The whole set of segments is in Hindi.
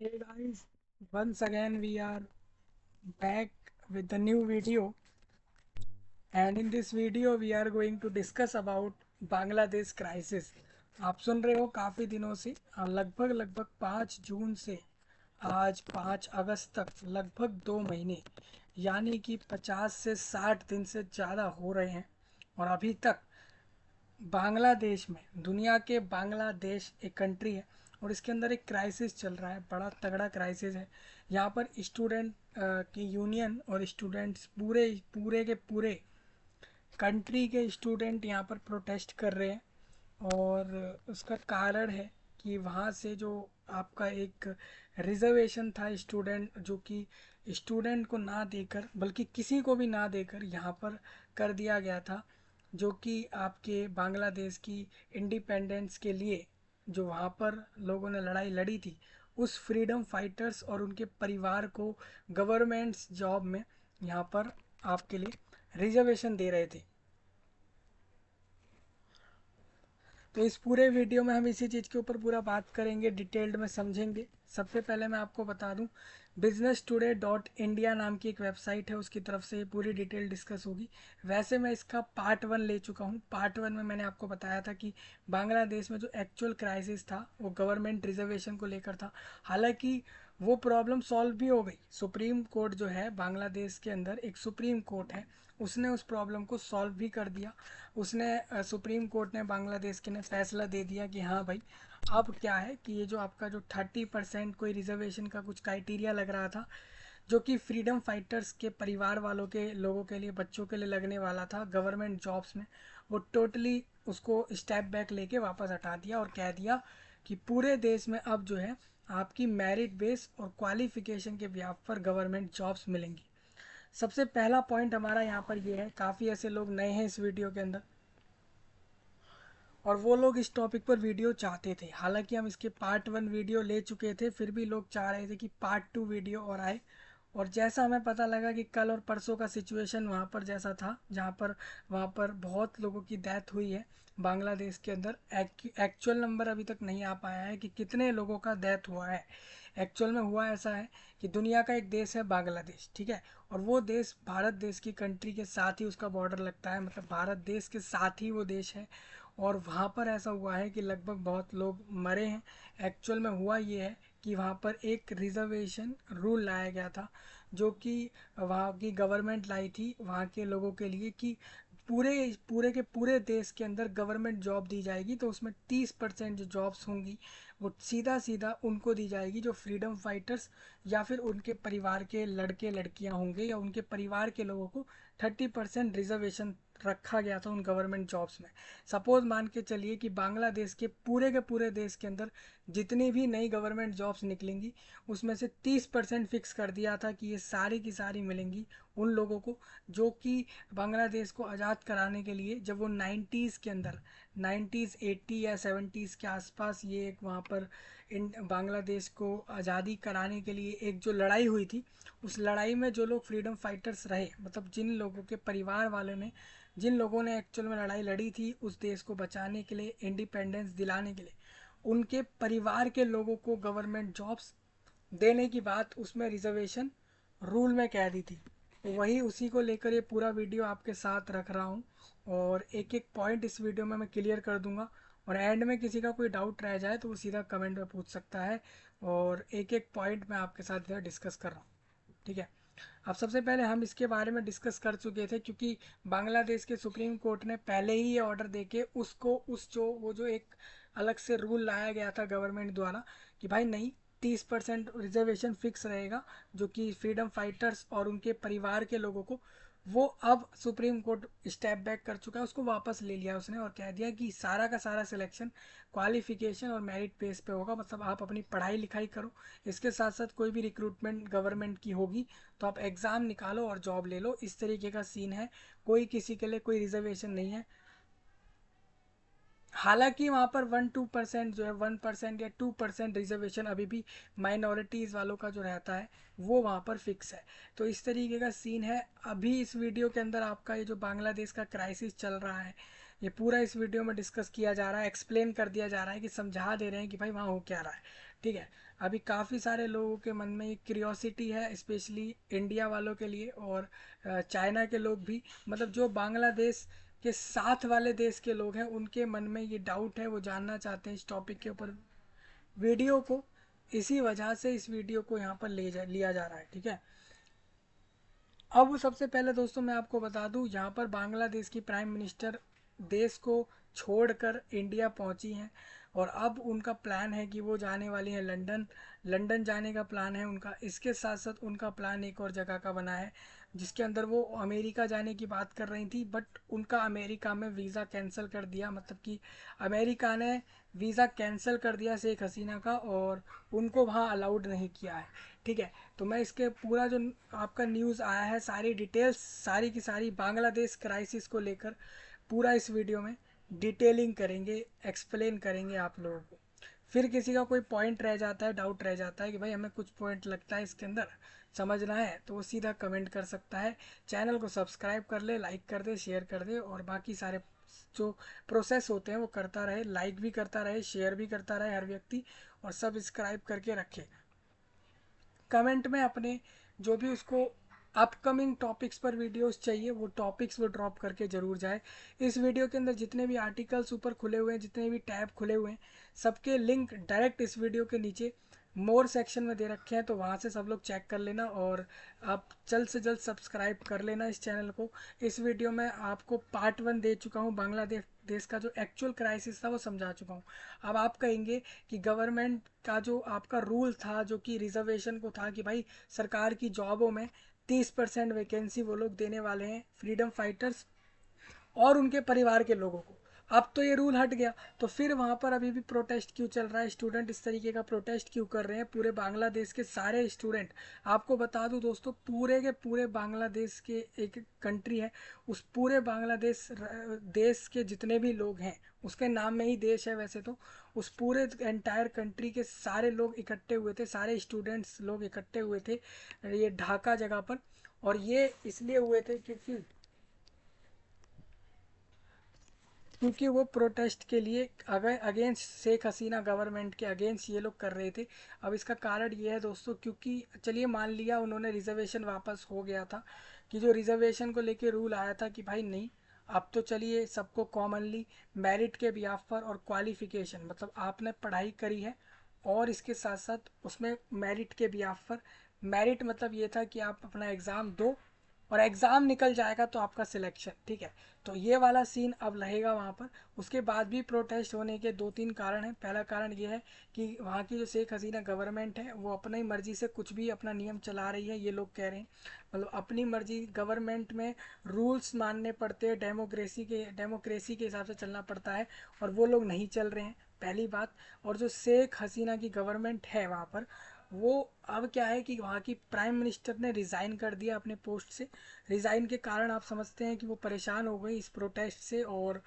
Hey guys, once again we are back with the new video, and in this video we are going to discuss about Bangladesh crisis. आप सुन रहे हो काफ़ी दिनों से लगभग लगभग 5 जून से आज 5 अगस्त तक लगभग 2 महीने यानी कि 50 से 60 दिन से ज़्यादा हो रहे हैं। और अभी तक बांग्लादेश में, दुनिया के बांग्लादेश एक कंट्री है और इसके अंदर एक क्राइसिस चल रहा है, बड़ा तगड़ा क्राइसिस है। यहाँ पर स्टूडेंट की यूनियन और स्टूडेंट्स पूरे पूरे के पूरे कंट्री के स्टूडेंट यहाँ पर प्रोटेस्ट कर रहे हैं। और उसका कारण है कि वहाँ से जो आपका एक रिजर्वेशन था स्टूडेंट, जो कि स्टूडेंट को ना देकर बल्कि किसी को भी ना देकर यहाँ पर कर दिया गया था, जो कि आपके बांग्लादेश की इंडिपेंडेंस के लिए जो वहाँ पर लोगों ने लड़ाई लड़ी थी, उस फ्रीडम फाइटर्स और उनके परिवार को गवर्नमेंट्स जॉब में यहाँ पर आपके लिए रिजर्वेशन दे रहे थे। तो इस पूरे वीडियो में हम इसी चीज़ के ऊपर पूरा बात करेंगे, डिटेल्ड में समझेंगे। सबसे पहले मैं आपको बता दूं, business today.india नाम की एक वेबसाइट है, उसकी तरफ से ये पूरी डिटेल डिस्कस होगी। वैसे मैं इसका पार्ट 1 ले चुका हूँ। पार्ट 1 में मैंने आपको बताया था कि बांग्लादेश में जो एक्चुअल क्राइसिस था वो गवर्नमेंट रिजर्वेशन को लेकर था। हालांकि वो प्रॉब्लम सॉल्व भी हो गई। सुप्रीम कोर्ट जो है बांग्लादेश के अंदर, एक सुप्रीम कोर्ट है, उसने उस प्रॉब्लम को सॉल्व भी कर दिया। उसने सुप्रीम कोर्ट ने बांग्लादेश के ने फैसला दे दिया कि हाँ भाई, अब क्या है कि ये जो आपका जो 30% कोई रिजर्वेशन का कुछ क्राइटेरिया लग रहा था, जो कि फ्रीडम फाइटर्स के परिवार वालों के लोगों के लिए, बच्चों के लिए लगने वाला था गवर्नमेंट जॉब्स में, वो टोटली उसको स्टेप बैक लेके वापस हटा दिया और कह दिया कि पूरे देश में अब जो है आपकी मेरिट बेस और क्वालिफिकेशन के ब्याह पर गवर्नमेंट जॉब्स मिलेंगी। सबसे पहला पॉइंट हमारा यहाँ पर ये है, काफ़ी ऐसे लोग नए हैं इस वीडियो के अंदर और वो लोग इस टॉपिक पर वीडियो चाहते थे। हालांकि हम इसके पार्ट 1 वीडियो ले चुके थे, फिर भी लोग चाह रहे थे कि पार्ट 2 वीडियो और आए। और जैसा हमें पता लगा कि कल और परसों का सिचुएशन वहाँ पर जैसा था, जहाँ पर वहाँ पर बहुत लोगों की डेथ हुई है बांग्लादेश के अंदर। एक्चुअल नंबर अभी तक नहीं आ पाया है कि कितने लोगों का डेथ हुआ है। एक्चुअल में हुआ ऐसा है कि दुनिया का एक देश है बांग्लादेश, ठीक है, और वो देश भारत देश की कंट्री के साथ ही उसका बॉर्डर लगता है, मतलब भारत देश के साथ ही वो देश है। और वहाँ पर ऐसा हुआ है कि लगभग बहुत लोग मरे हैं। एक्चुअल में हुआ ये है कि वहाँ पर एक रिजर्वेशन रूल लाया गया था, जो कि वहाँ की गवर्नमेंट लाई थी वहाँ के लोगों के लिए, कि पूरे पूरे के पूरे देश के अंदर गवर्नमेंट जॉब दी जाएगी तो उसमें 30% जो जॉब्स होंगी वो सीधा सीधा उनको दी जाएगी, जो फ्रीडम फाइटर्स या फिर उनके परिवार के लड़के लड़कियां होंगे या उनके परिवार के लोगों को 30% रिजर्वेशन रखा गया था उन गवर्नमेंट जॉब्स में। सपोज मान के चलिए कि बांग्लादेश के पूरे देश के अंदर जितनी भी नई गवर्नमेंट जॉब्स निकलेंगी, उसमें से 30% फिक्स कर दिया था कि ये सारी की सारी मिलेंगी उन लोगों को, जो कि बांग्लादेश को आज़ाद कराने के लिए, जब वो 90s के अंदर, 90s 80 या 70s के आसपास, ये एक वहाँ पर इन बांग्लादेश को आज़ादी कराने के लिए एक जो लड़ाई हुई थी, उस लड़ाई में जो लोग फ्रीडम फाइटर्स रहे, मतलब जिन लोगों के परिवार वालों ने, जिन लोगों ने एक्चुअल में लड़ाई लड़ी थी उस देश को बचाने के लिए, इंडिपेंडेंस दिलाने के लिए, उनके परिवार के लोगों को गवर्नमेंट जॉब्स देने की बात उसमें रिजर्वेशन रूल में कह दी थी। तो वही उसी को लेकर ये पूरा वीडियो आपके साथ रख रहा हूँ, और एक एक पॉइंट इस वीडियो में मैं क्लियर कर दूंगा। और एंड में किसी का कोई डाउट रह जाए तो वो सीधा कमेंट में पूछ सकता है, और एक एक पॉइंट मैं आपके साथ इधर डिस्कस कर रहा हूँ, ठीक है। अब सबसे पहले हम इसके बारे में डिस्कस कर चुके थे, क्योंकि बांग्लादेश के सुप्रीम कोर्ट ने पहले ही ये ऑर्डर देके उसको, उस जो वो जो एक अलग से रूल लाया गया था गवर्नमेंट द्वारा कि भाई नहीं, 30% रिजर्वेशन फिक्स रहेगा, जो कि फ्रीडम फाइटर्स और उनके परिवार के लोगों को, वो अब सुप्रीम कोर्ट स्टेप बैक कर चुका है, उसको वापस ले लिया उसने और कह दिया कि सारा का सारा सिलेक्शन क्वालिफिकेशन और मेरिट बेस पे होगा। मतलब आप अपनी पढ़ाई लिखाई करो, इसके साथ साथ कोई भी रिक्रूटमेंट गवर्नमेंट की होगी तो आप एग्ज़ाम निकालो और जॉब ले लो, इस तरीके का सीन है। कोई किसी के लिए कोई रिजर्वेशन नहीं है। हालांकि वहाँ पर 1-2% जो है, 1% या 2% रिजर्वेशन अभी भी माइनॉरिटीज़ वालों का जो रहता है वो वहाँ पर फिक्स है। तो इस तरीके का सीन है। अभी इस वीडियो के अंदर आपका ये जो बांग्लादेश का क्राइसिस चल रहा है, ये पूरा इस वीडियो में डिस्कस किया जा रहा है, एक्सप्लेन कर दिया जा रहा है कि समझा दे रहे हैं कि भाई वहाँ हो क्या रहा है। ठीक है, अभी काफ़ी सारे लोगों के मन में ये क्यूरियोसिटी है, स्पेशली इंडिया वालों के लिए और चाइना के लोग भी, मतलब जो बांग्लादेश के साथ वाले देश के लोग हैं उनके मन में ये डाउट है, वो जानना चाहते हैं इस टॉपिक के ऊपर वीडियो को। इसी वजह से इस वीडियो को यहाँ पर लिया जा रहा है। ठीक है, अब सबसे पहले दोस्तों मैं आपको बता दूं, यहाँ पर बांग्लादेश की प्राइम मिनिस्टर देश को छोड़कर इंडिया पहुंची हैं और अब उनका प्लान है कि वो जाने वाली हैं लंदन। लंदन जाने का प्लान है उनका। इसके साथ साथ उनका प्लान एक और जगह का बना है जिसके अंदर वो अमेरिका जाने की बात कर रही थी, बट उनका अमेरिका में वीज़ा कैंसिल कर दिया, मतलब कि अमेरिका ने वीज़ा कैंसिल कर दिया शेख हसीना का और उनको वहाँ अलाउड नहीं किया है। ठीक है, तो मैं इसके पूरा जो आपका न्यूज़ आया है, सारी डिटेल्स सारी की सारी बांग्लादेश क्राइसिस को लेकर पूरा इस वीडियो में डिटेलिंग करेंगे, एक्सप्लेन करेंगे आप लोगों को। फिर किसी का कोई पॉइंट रह जाता है, डाउट रह जाता है कि भाई हमें कुछ पॉइंट लगता है इसके अंदर समझना है, तो वो सीधा कमेंट कर सकता है। चैनल को सब्सक्राइब कर ले, लाइक कर दे, शेयर कर दे और बाकी सारे जो प्रोसेस होते हैं वो करता रहे, लाइक भी करता रहे, शेयर भी करता रहे हर व्यक्ति, और सब्सक्राइब करके रखे। कमेंट में अपने जो भी उसको अपकमिंग टॉपिक्स पर वीडियोस चाहिए वो टॉपिक्स वो ड्रॉप करके ज़रूर जाए। इस वीडियो के अंदर जितने भी आर्टिकल्स ऊपर खुले हुए हैं, जितने भी टैब खुले हुए हैं, सबके लिंक डायरेक्ट इस वीडियो के नीचे मोर सेक्शन में दे रखे हैं, तो वहाँ से सब लोग चेक कर लेना और आप जल्द से जल्द सब्सक्राइब कर लेना इस चैनल को। इस वीडियो में आपको पार्ट 1 दे चुका हूँ, बांग्लादेश देश का जो एक्चुअल क्राइसिस था वो समझा चुका हूँ। अब आप कहेंगे कि गवर्नमेंट का जो आपका रूल था, जो कि रिजर्वेशन को था कि भाई सरकार की जॉबों में 30% वैकेंसी वो लोग देने वाले हैं फ्रीडम फाइटर्स और उनके परिवार के लोगों को, अब तो ये रूल हट गया, तो फिर वहाँ पर अभी भी प्रोटेस्ट क्यों चल रहा है? स्टूडेंट इस तरीके का प्रोटेस्ट क्यों कर रहे हैं? पूरे बांग्लादेश के सारे स्टूडेंट, आपको बता दूं दोस्तों, पूरे के पूरे बांग्लादेश के एक कंट्री है, उस पूरे बांग्लादेश देश के जितने भी लोग हैं, उसके नाम में ही देश है वैसे तो, उस पूरे एंटायर कंट्री के सारे लोग इकट्ठे हुए थे, सारे स्टूडेंट्स लोग इकट्ठे हुए थे ये ढाका जगह पर। और ये इसलिए हुए थे क्योंकि वो प्रोटेस्ट के लिए अगर अगेंस्ट शेख हसीना गवर्नमेंट के अगेंस्ट ये लोग कर रहे थे। अब इसका कारण ये है दोस्तों, क्योंकि चलिए मान लिया उन्होंने रिजर्वेशन वापस हो गया था, कि जो रिजर्वेशन को लेके रूल आया था कि भाई नहीं, अब तो चलिए सबको कॉमनली मेरिट के बिहाफ पर और क्वालिफिकेशन, मतलब आपने पढ़ाई करी है और इसके साथ साथ उसमें मेरिट के बिहाफ पर, मेरिट मतलब ये था कि आप अपना एग्ज़ाम दो और एग्ज़ाम निकल जाएगा तो आपका सिलेक्शन। ठीक है, तो ये वाला सीन अब रहेगा वहाँ पर। उसके बाद भी प्रोटेस्ट होने के 2-3 कारण हैं। पहला कारण ये है कि वहाँ की जो शेख हसीना गवर्नमेंट है वो अपनी मर्जी से कुछ भी अपना नियम चला रही है, ये लोग कह रहे हैं, मतलब अपनी मर्जी। गवर्नमेंट में रूल्स मानने पड़ते हैं, डेमोक्रेसी के हिसाब से चलना पड़ता है और वो लोग नहीं चल रहे हैं, पहली बात। और जो शेख हसीना की गवर्नमेंट है वहाँ पर, वो अब क्या है कि वहाँ की प्राइम मिनिस्टर ने रिज़ाइन कर दिया अपने पोस्ट से। रिज़ाइन के कारण आप समझते हैं कि वो परेशान हो गई इस प्रोटेस्ट से और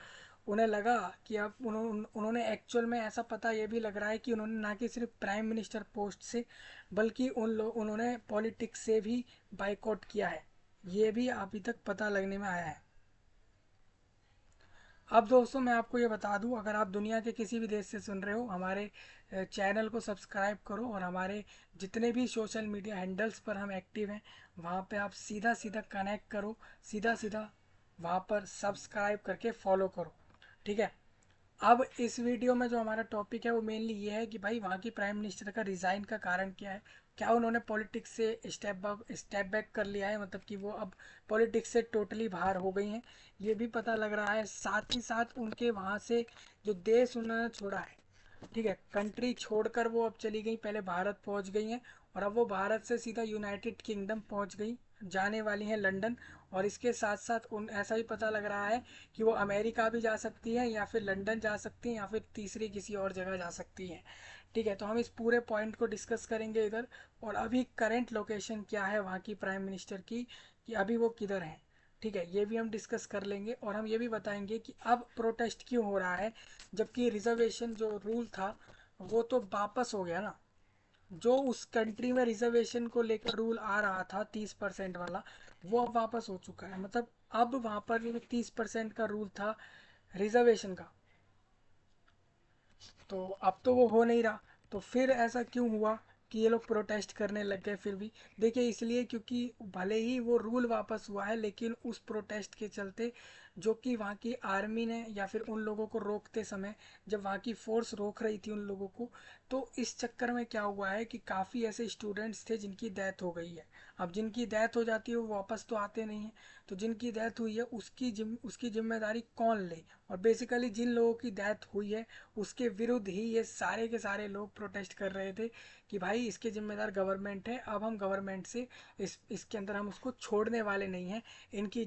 उन्हें लगा कि अब उन्होंने एक्चुअल में ऐसा पता ये भी लग रहा है कि उन्होंने ना कि सिर्फ प्राइम मिनिस्टर पोस्ट से बल्कि उन्होंने पॉलिटिक्स से भी बाइकआउट किया है, ये भी अभी तक पता लगने में आया है। अब दोस्तों मैं आपको ये बता दूं, अगर आप दुनिया के किसी भी देश से सुन रहे हो, हमारे चैनल को सब्सक्राइब करो और हमारे जितने भी सोशल मीडिया हैंडल्स पर हम एक्टिव हैं वहाँ पे आप सीधा सीधा कनेक्ट करो, सीधा सीधा वहाँ पर सब्सक्राइब करके फॉलो करो। ठीक है, अब इस वीडियो में जो हमारा टॉपिक है वो मेनली ये है कि भाई वहाँ की प्राइम मिनिस्टर का रिज़ाइन का कारण क्या है? क्या उन्होंने पॉलिटिक्स से स्टेप बैक कर लिया है, मतलब कि वो अब पॉलिटिक्स से टोटली बाहर हो गई हैं, ये भी पता लग रहा है। साथ ही साथ उनके वहाँ से जो देश उन्होंने छोड़ा है, ठीक है, कंट्री छोड़कर वो अब चली गई, पहले भारत पहुंच गई हैं और अब वो भारत से सीधा यूनाइटेड किंगडम पहुंच गई, जाने वाली हैं लंदन। और इसके साथ साथ उन ऐसा भी पता लग रहा है कि वो अमेरिका भी जा सकती हैं या फिर लंदन जा सकती हैं या फिर तीसरी किसी और जगह जा सकती हैं। ठीक है, तो हम इस पूरे पॉइंट को डिस्कस करेंगे इधर, और अभी करंट लोकेशन क्या है वहाँ की प्राइम मिनिस्टर की, कि अभी वो किधर हैं। ठीक है, ये भी हम डिस्कस कर लेंगे और हम ये भी बताएंगे कि अब प्रोटेस्ट क्यों हो रहा है, जबकि रिजर्वेशन जो रूल था वो तो वापस हो गया ना। जो उस कंट्री में रिजर्वेशन को लेकर रूल आ रहा था 30% वाला, वो अब वापस हो चुका है। मतलब अब वहाँ पर जो 30% का रूल था रिजर्वेशन का। तो अब तो वो हो नहीं रहा। तो फिर ऐसा क्यों हुआ कि ये लोग प्रोटेस्ट करने लग गए फिर भी? देखिए इसलिए क्योंकि भले ही वो रूल वापस हुआ है, लेकिन उस प्रोटेस्ट के चलते जो कि वहाँ की आर्मी ने या फिर उन लोगों को रोकते समय, जब वहाँ की फोर्स रोक रही थी उन लोगों को, तो इस चक्कर में क्या हुआ है कि काफ़ी ऐसे स्टूडेंट्स थे जिनकी डेथ हो गई है। अब जिनकी डेथ हो जाती है वो वापस तो आते नहीं हैं। तो जिनकी डेथ हुई है उसकी जिम्मेदारी कौन ले? और बेसिकली जिन लोगों की डेथ हुई है उसके विरुद्ध ही ये सारे के सारे लोग प्रोटेस्ट कर रहे थे कि भाई इसके जिम्मेदार गवर्नमेंट है। अब हम गवर्नमेंट से इसके अंदर हम उसको छोड़ने वाले नहीं हैं। इनकी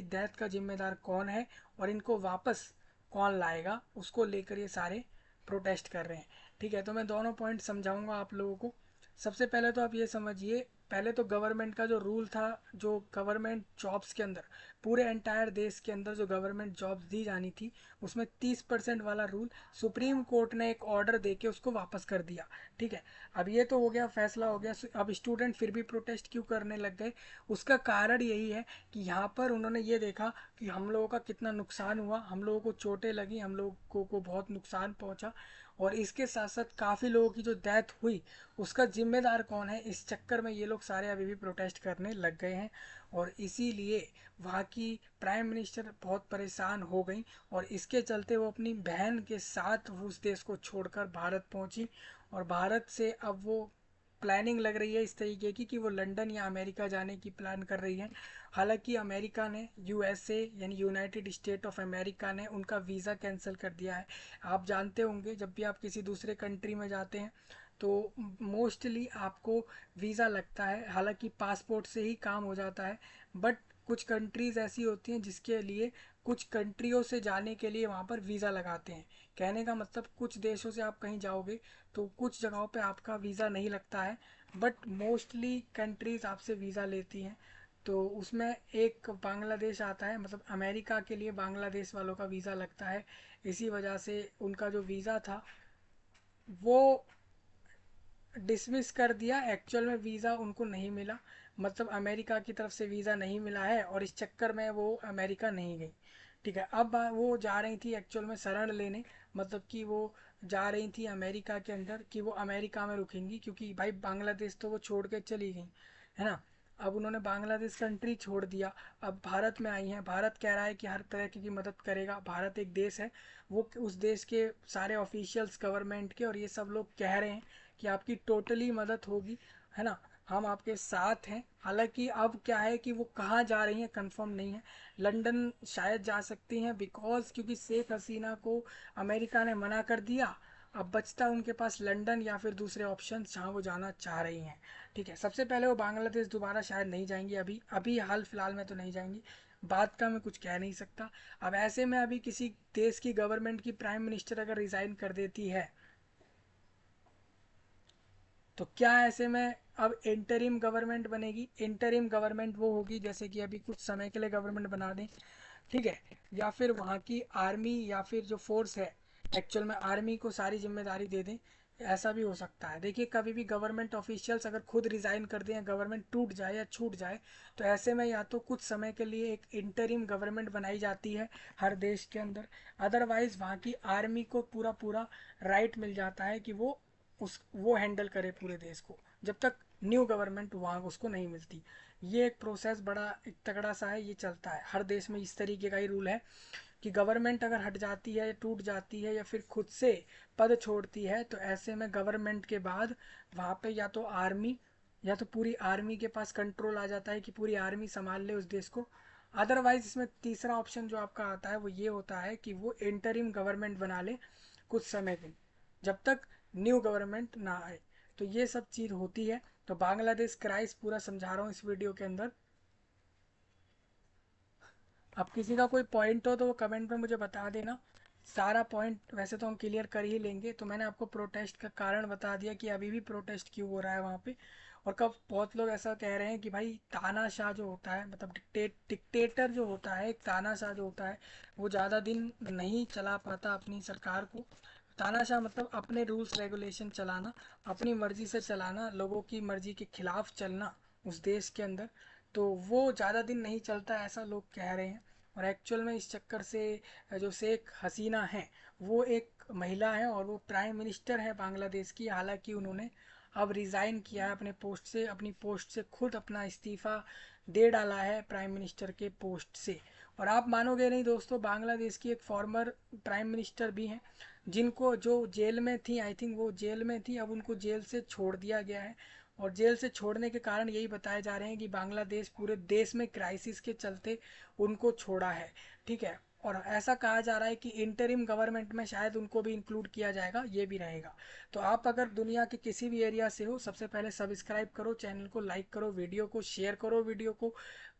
डेथ का जिम्मेदार कौन है और इनको वापस कौन लाएगा, उसको लेकर ये सारे प्रोटेस्ट कर रहे हैं। ठीक है, तो मैं दोनों पॉइंट समझाऊंगा आप लोगों को। सबसे पहले तो आप ये समझिए, पहले तो गवर्नमेंट का जो रूल था, जो गवर्नमेंट जॉब्स के अंदर, पूरे एंटायर देश के अंदर जो गवर्नमेंट जॉब्स दी जानी थी, उसमें 30% वाला रूल सुप्रीम कोर्ट ने एक ऑर्डर देके उसको वापस कर दिया। ठीक है, अब ये तो हो गया, फैसला हो गया। अब स्टूडेंट फिर भी प्रोटेस्ट क्यों करने लग गए? उसका कारण यही है कि यहाँ पर उन्होंने ये देखा कि हम लोगों का कितना नुकसान हुआ, हम लोगों को चोटें लगी, हम लोगों को बहुत नुकसान पहुँचा, और इसके साथ साथ काफ़ी लोगों की जो डेथ हुई उसका जिम्मेदार कौन है, इस चक्कर में ये लोग सारे अभी भी प्रोटेस्ट करने लग गए हैं। और इसीलिए वहाँ की प्राइम मिनिस्टर बहुत परेशान हो गई, और इसके चलते वो अपनी बहन के साथ उस देश को छोड़कर भारत पहुंची। और भारत से अब वो प्लानिंग लग रही है इस तरीके की कि वो लंदन या अमेरिका जाने की प्लान कर रही है। हालांकि अमेरिका ने, यूएसए यानी यूनाइटेड स्टेट ऑफ अमेरिका ने उनका वीज़ा कैंसिल कर दिया है। आप जानते होंगे जब भी आप किसी दूसरे कंट्री में जाते हैं तो मोस्टली आपको वीज़ा लगता है। हालांकि पासपोर्ट से ही काम हो जाता है, बट कुछ कंट्रीज़ ऐसी होती हैं जिसके लिए कुछ कंट्रियों से जाने के लिए वहाँ पर वीज़ा लगाते हैं। कहने का मतलब कुछ देशों से आप कहीं जाओगे तो कुछ जगहों पे आपका वीज़ा नहीं लगता है, बट मोस्टली कंट्रीज़ आपसे वीज़ा लेती हैं। तो उसमें एक बांग्लादेश आता है, मतलब अमेरिका के लिए बांग्लादेश वालों का वीज़ा लगता है। इसी वजह से उनका जो वीज़ा था वो डिसमिस कर दिया। एक्चुअल में वीज़ा उनको नहीं मिला, मतलब अमेरिका की तरफ से वीज़ा नहीं मिला है, और इस चक्कर में वो अमेरिका नहीं गई। ठीक है, अब वो जा रही थी एक्चुअल में शरण लेने, मतलब कि वो जा रही थी अमेरिका के अंदर, कि वो अमेरिका में रुकेंगी, क्योंकि भाई बांग्लादेश तो वो छोड़ के चली गई है ना। अब उन्होंने बांग्लादेश कंट्री छोड़ दिया, अब भारत में आई हैं। भारत कह रहा है कि हर तरह की मदद करेगा, भारत एक देश है। वो उस देश के सारे ऑफिशियल्स गवर्नमेंट के और ये सब लोग कह रहे हैं कि आपकी टोटली मदद होगी, है ना, हम आपके साथ हैं। हालांकि अब क्या है कि वो कहाँ जा रही हैं कंफर्म नहीं है। लंदन शायद जा सकती हैं, बिकॉज क्योंकि शेख हसीना को अमेरिका ने मना कर दिया। अब बचता उनके पास लंदन या फिर दूसरे ऑप्शन जहाँ वो जाना चाह रही हैं। ठीक है, सबसे पहले वो बांग्लादेश दोबारा शायद नहीं जाएंगी, अभी अभी हाल फिलहाल में तो नहीं जाएंगी। बात का मैं कुछ कह नहीं सकता। अब ऐसे में अभी किसी देश की गवर्नमेंट की प्राइम मिनिस्टर अगर रिज़ाइन कर देती है तो क्या ऐसे में अब इंटरिम गवर्नमेंट बनेगी? इंटरिम गवर्नमेंट वो होगी जैसे कि अभी कुछ समय के लिए गवर्नमेंट बना दें, ठीक है, या फिर वहाँ की आर्मी या फिर जो फोर्स है, एक्चुअल में आर्मी को सारी जिम्मेदारी दे दें। ऐसा भी हो सकता है। देखिए कभी भी गवर्नमेंट ऑफिशियल्स अगर खुद रिज़ाइन कर दें या गवर्नमेंट टूट जाए या छूट जाए, तो ऐसे में या तो कुछ समय के लिए एक इंटरिम गवर्नमेंट बनाई जाती है हर देश के अंदर। अदरवाइज़ वहाँ की आर्मी को पूरा पूरा राइट मिल जाता है कि वो हैंडल करे पूरे देश को, जब तक न्यू गवर्नमेंट वहाँ उसको नहीं मिलती। ये एक प्रोसेस बड़ा एक तगड़ा सा है, ये चलता है हर देश में। इस तरीके का ही रूल है कि गवर्नमेंट अगर हट जाती है, टूट जाती है, या फिर खुद से पद छोड़ती है, तो ऐसे में गवर्नमेंट के बाद वहाँ पे या तो आर्मी, या तो पूरी आर्मी के पास कंट्रोल आ जाता है कि पूरी आर्मी संभाल ले उस देश को। अदरवाइज इसमें तीसरा ऑप्शन जो आपका आता है वो ये होता है कि वो इंटरिम गवर्नमेंट बना ले कुछ समय के, जब तक न्यू गवर्नमेंट ना आए। तो ये सब चीज़ होती है। तो बांग्लादेश क्राइस पूरा समझा रहा हूँ इस वीडियो के अंदर। अब किसी का कोई पॉइंट हो तो वो कमेंट में मुझे बता देना। सारा पॉइंट वैसे तो हम क्लियर कर ही लेंगे। तो मैंने आपको प्रोटेस्ट का कारण बता दिया कि अभी भी प्रोटेस्ट क्यों हो रहा है वहाँ पे। और कब बहुत लोग ऐसा कह रहे हैं कि भाई तानाशाह जो होता है, मतलब डिक्टेटर जो होता है, एक तानाशाह जो होता है, वो ज़्यादा दिन नहीं चला पाता अपनी सरकार को। तानाशाह मतलब अपने रूल्स रेगुलेशन चलाना, अपनी मर्जी से चलाना, लोगों की मर्जी के खिलाफ चलना उस देश के अंदर। तो वो ज़्यादा दिन नहीं चलता ऐसा लोग कह रहे हैं। और एक्चुअल में इस चक्कर से जो शेख हसीना हैं वो एक महिला है और वो प्राइम मिनिस्टर है बांग्लादेश की। हालांकि उन्होंने अब रिज़ाइन किया है अपने पोस्ट से, अपनी पोस्ट से खुद अपना इस्तीफ़ा दे डाला है प्राइम मिनिस्टर के पोस्ट से। और आप मानोगे नहीं दोस्तों, बांग्लादेश की एक फॉर्मर प्राइम मिनिस्टर भी हैं जिनको, जो जेल में थी, आई थिंक वो जेल में थी, अब उनको जेल से छोड़ दिया गया है। और जेल से छोड़ने के कारण यही बताए जा रहे हैं कि बांग्लादेश पूरे देश में क्राइसिस के चलते उनको छोड़ा है। ठीक है, और ऐसा कहा जा रहा है कि इंटरिम गवर्नमेंट में शायद उनको भी इंक्लूड किया जाएगा, ये भी रहेगा। तो आप अगर दुनिया के किसी भी एरिया से हो, सबसे पहले सब्सक्राइब करो चैनल को, लाइक करो वीडियो को, शेयर करो वीडियो को,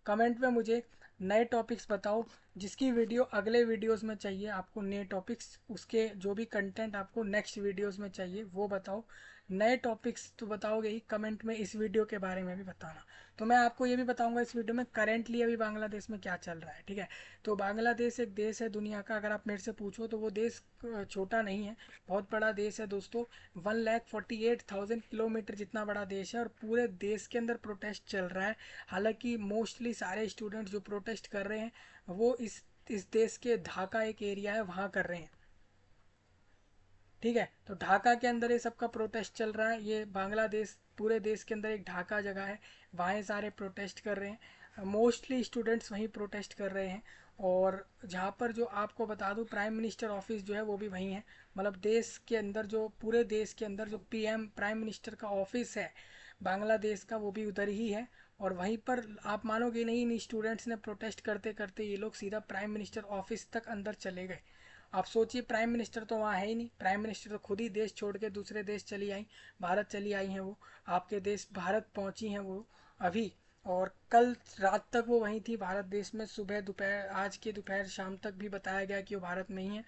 कमेंट में मुझे नए टॉपिक्स बताओ जिसकी वीडियो अगले वीडियोस में चाहिए आपको, नए टॉपिक्स, उसके जो भी कंटेंट आपको नेक्स्ट वीडियोस में चाहिए वो बताओ। नए टॉपिक्स तो बताओगे ही, कमेंट में इस वीडियो के बारे में भी बताना। तो मैं आपको ये भी बताऊंगा इस वीडियो में करेंटली अभी बांग्लादेश में क्या चल रहा है। ठीक है, तो बांग्लादेश एक देश है दुनिया का, अगर आप मेरे से पूछो तो वो देश छोटा नहीं है, बहुत बड़ा देश है दोस्तों। 1,48,000 किलोमीटर जितना बड़ा देश है और पूरे देश के अंदर प्रोटेस्ट चल रहा है। हालांकि मोस्टली सारे स्टूडेंट्स जो प्रोटेस्ट कर रहे हैं वो इस देश के ढाका एक एरिया है वहाँ कर रहे हैं। ठीक है, तो ढाका के अंदर ये सबका प्रोटेस्ट चल रहा है। ये बांग्लादेश पूरे देश के अंदर एक ढाका जगह है, वहाँ सारे प्रोटेस्ट कर रहे हैं, मोस्टली स्टूडेंट्स वहीं प्रोटेस्ट कर रहे हैं। और जहाँ पर जो आपको बता दूँ प्राइम मिनिस्टर ऑफिस जो है वो भी वहीं है, मतलब देश के अंदर जो पूरे देश के अंदर जो पीएम प्राइम मिनिस्टर का ऑफिस है बांग्लादेश का वो भी उधर ही है। और वहीं पर आप मानोगे नहीं, इन स्टूडेंट्स ने प्रोटेस्ट करते करते ये लोग सीधा प्राइम मिनिस्टर ऑफिस तक अंदर चले गए। आप सोचिए, प्राइम मिनिस्टर तो वहाँ है ही नहीं, प्राइम मिनिस्टर तो खुद ही देश छोड़ के दूसरे देश चली आई, भारत चली आई हैं वो, आपके देश भारत पहुँची हैं वो अभी। और कल रात तक वो वहीं थी भारत देश में, सुबह दोपहर, आज के दोपहर शाम तक भी बताया गया कि वो भारत में ही है।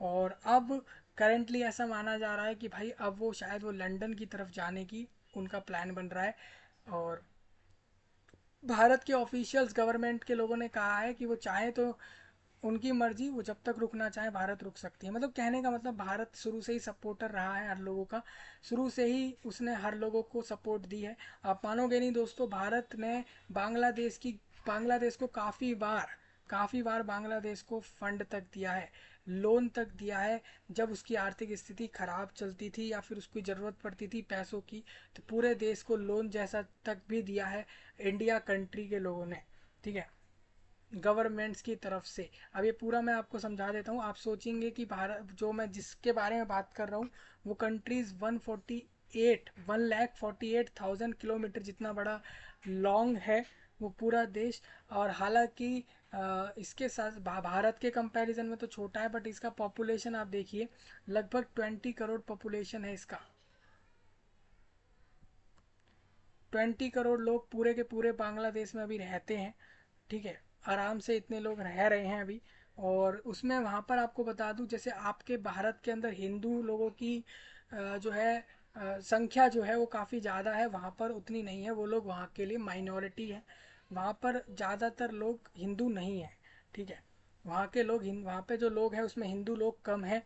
और अब करेंटली ऐसा माना जा रहा है कि भाई अब वो शायद वो लंदन की तरफ जाने की उनका प्लान बन रहा है। और भारत के ऑफिशियल्स गवर्नमेंट के लोगों ने कहा है कि वो चाहे तो उनकी मर्जी, वो जब तक रुकना चाहे भारत रुक सकती है। मतलब कहने का मतलब भारत शुरू से ही सपोर्टर रहा है हर लोगों का, शुरू से ही उसने हर लोगों को सपोर्ट दी है। आप मानोगे नहीं दोस्तों, भारत ने बांग्लादेश को काफ़ी बार बांग्लादेश को फंड तक दिया है, लोन तक दिया है। जब उसकी आर्थिक स्थिति खराब चलती थी या फिर उसकी ज़रूरत पड़ती थी पैसों की, तो पूरे देश को लोन जैसा तक भी दिया है इंडिया कंट्री के लोगों ने। ठीक है, गवर्नमेंट्स की तरफ से। अब ये पूरा मैं आपको समझा देता हूँ, आप सोचेंगे कि भारत जो मैं जिसके बारे में बात कर रहा हूँ वो कंट्रीज 1,48,000 किलोमीटर जितना बड़ा लॉन्ग है वो पूरा देश। और हालांकि इसके साथ भारत के कंपैरिजन में तो छोटा है, बट इसका पॉपुलेशन आप देखिए, लगभग 20 करोड़ पॉपुलेशन है इसका। 20 करोड़ लोग पूरे के पूरे बांग्लादेश में अभी रहते हैं। ठीक है, आराम से इतने लोग रह रहे हैं अभी। और उसमें वहाँ पर आपको बता दूं, जैसे आपके भारत के अंदर हिंदू लोगों की जो है संख्या जो है वो काफ़ी ज़्यादा है, वहाँ पर उतनी नहीं है, वो लोग वहाँ के लिए माइनॉरिटी है। वहाँ पर ज़्यादातर लोग हिंदू नहीं है। ठीक है, वहाँ के लोग वहाँ पे जो लोग हैं उसमें हिंदू लोग कम है।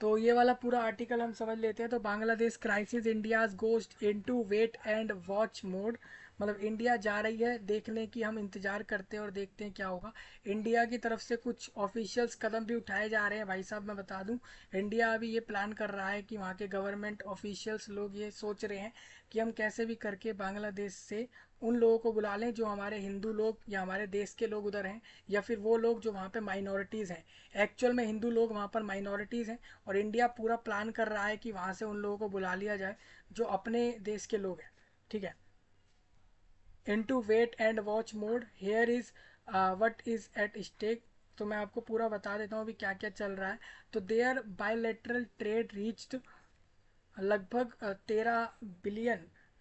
तो ये वाला पूरा आर्टिकल हम समझ लेते हैं। तो Bangladesh crisis, India's ghost into wait and watch mode, मतलब इंडिया जा रही है देखने की, हम इंतजार करते हैं और देखते हैं क्या होगा। इंडिया की तरफ से कुछ ऑफिशियल्स कदम भी उठाए जा रहे हैं भाई साहब, मैं बता दूं, इंडिया अभी ये प्लान कर रहा है कि वहाँ के गवर्नमेंट ऑफिशियल्स लोग ये सोच रहे हैं कि हम कैसे भी करके बांग्लादेश से उन लोगों को बुला लें जो हमारे हिंदू लोग या हमारे देश के लोग उधर हैं, या फिर वो लोग जो वहाँ पे माइनॉरिटीज़ हैं। एक्चुअल में हिंदू लोग वहाँ पर माइनॉरिटीज़ हैं, और इंडिया पूरा प्लान कर रहा है कि वहाँ से उन लोगों को बुला लिया जाए जो अपने देश के लोग हैं। ठीक है, into wait and watch mode, here is what is at stake. तो मैं आपको पूरा बता देता हूँ अभी क्या क्या चल रहा है। तो देयर बायलेटरल ट्रेड रीच्ड लगभग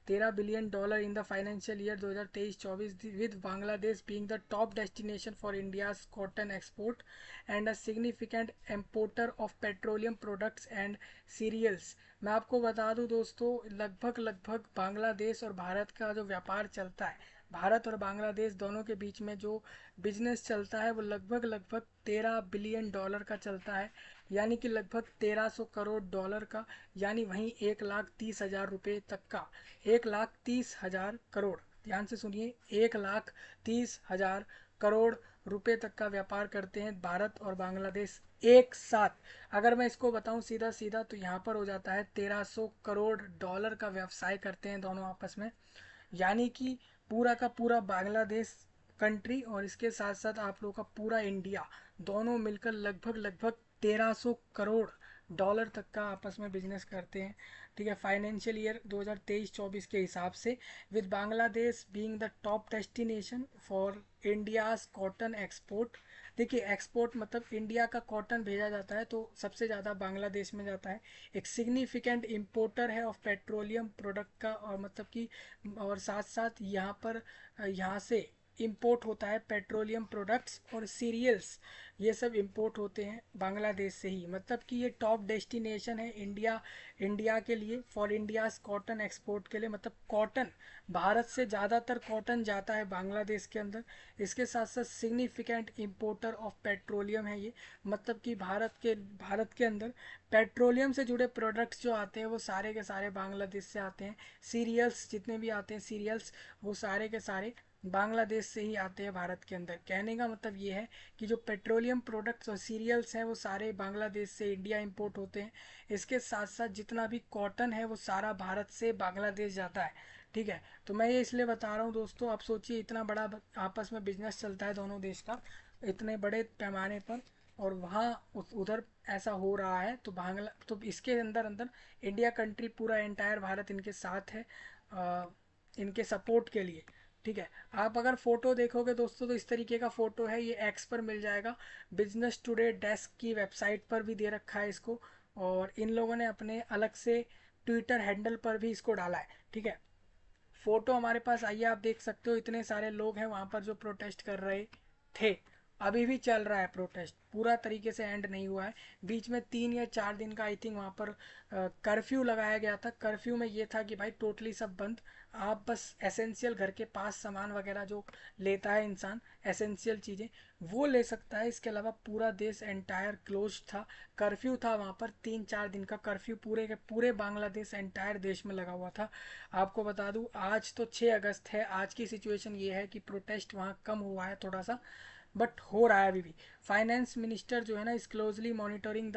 13 billion dollar in the financial year 2023-24, with Bangladesh being the top destination for India's cotton export and a significant importer of petroleum products and cereals. मैं आपको बता दूं दोस्तों, लगभग बांग्लादेश और भारत का जो व्यापार चलता है, भारत और बांग्लादेश दोनों के बीच में जो बिजनेस चलता है वो लगभग 13 बिलियन डॉलर का चलता है, यानी कि लगभग 1300 करोड़ डॉलर का, यानी वहीं 1,30,000 रुपये तक का, 1,30,000 करोड़। ध्यान से सुनिए, 1,30,000 करोड़ रुपए तक का व्यापार करते हैं भारत और बांग्लादेश एक साथ। अगर मैं इसको बताऊं सीधा सीधा तो यहाँ पर हो जाता है 1,300 करोड़ डॉलर का व्यवसाय करते हैं दोनों आपस में। यानी कि पूरा का पूरा बांग्लादेश कंट्री और इसके साथ साथ आप लोगों का पूरा इंडिया, दोनों मिलकर लगभग लगभग 1,300 करोड़ डॉलर तक का आपस में बिजनेस करते हैं। ठीक है, फाइनेंशियल ईयर 2023-24 के हिसाब से, with Bangladesh being the top destination for India's cotton export. देखिए, एक्सपोर्ट मतलब इंडिया का कॉटन भेजा जाता है तो सबसे ज़्यादा बांग्लादेश में जाता है। एक सिग्निफिकेंट इम्पोर्टर है ऑफ पेट्रोलियम प्रोडक्ट का, और मतलब कि और साथ साथ यहाँ पर यहाँ से इंपोर्ट होता है पेट्रोलियम प्रोडक्ट्स और सीरियल्स, ये सब इंपोर्ट होते हैं बांग्लादेश से ही। मतलब कि ये टॉप डेस्टिनेशन है इंडिया के लिए, फॉर इंडियाज कॉटन एक्सपोर्ट के लिए। मतलब कॉटन, भारत से ज़्यादातर कॉटन जाता है बांग्लादेश के अंदर। इसके साथ साथ सिग्निफिकेंट इंपोर्टर ऑफ पेट्रोलियम है ये। मतलब कि भारत के अंदर पेट्रोलियम से जुड़े प्रोडक्ट्स जो आते हैं वो सारे के सारे बांग्लादेश से आते हैं। सीरियल्स जितने भी आते हैं सीरियल्स, वो सारे के सारे बांग्लादेश से ही आते हैं भारत के अंदर। कहने का मतलब ये है कि जो पेट्रोलियम प्रोडक्ट्स और सीरियल्स हैं वो सारे बांग्लादेश से इंडिया इंपोर्ट होते हैं। इसके साथ साथ जितना भी कॉटन है वो सारा भारत से बांग्लादेश जाता है। ठीक है, तो मैं ये इसलिए बता रहा हूँ दोस्तों, आप सोचिए इतना बड़ा आपस में बिजनेस चलता है दोनों देश का इतने बड़े पैमाने पर, और वहाँ उधर ऐसा हो रहा है तो तो इसके अंदर अंदर इंडिया कंट्री पूरा एंटायर भारत इनके साथ है, इनके सपोर्ट के लिए। ठीक है, आप अगर फोटो देखोगे दोस्तों तो इस तरीके का फोटो है, ये एक्स पर मिल जाएगा, बिजनेस टुडे डेस्क की वेबसाइट पर भी दे रखा है इसको, और इन लोगों ने अपने अलग से ट्विटर हैंडल पर भी इसको डाला है। ठीक है, फोटो हमारे पास आइए, आप देख सकते हो इतने सारे लोग हैं वहाँ पर जो प्रोटेस्ट कर रहे थे। अभी भी चल रहा है प्रोटेस्ट, पूरा तरीके से एंड नहीं हुआ है। बीच में 3 या 4 दिन का आई थिंक वहाँ पर कर्फ्यू लगाया गया था। कर्फ्यू में ये था कि भाई टोटली सब बंद, आप बस एसेंशियल घर के पास सामान वगैरह जो लेता है इंसान, एसेंशियल चीज़ें वो ले सकता है। इसके अलावा पूरा देश एंटायर क्लोज था, कर्फ्यू था वहाँ पर 3-4 दिन का कर्फ्यू पूरे के पूरे बांग्लादेश एंटायर देश में लगा हुआ था। आपको बता दूं आज तो 6 अगस्त है, आज की सिचुएशन ये है कि प्रोटेस्ट वहाँ कम हुआ है थोड़ा सा, बट हो रहा है अभी भी। फाइनेंस मिनिस्टर जो है ना इस closely monitoring the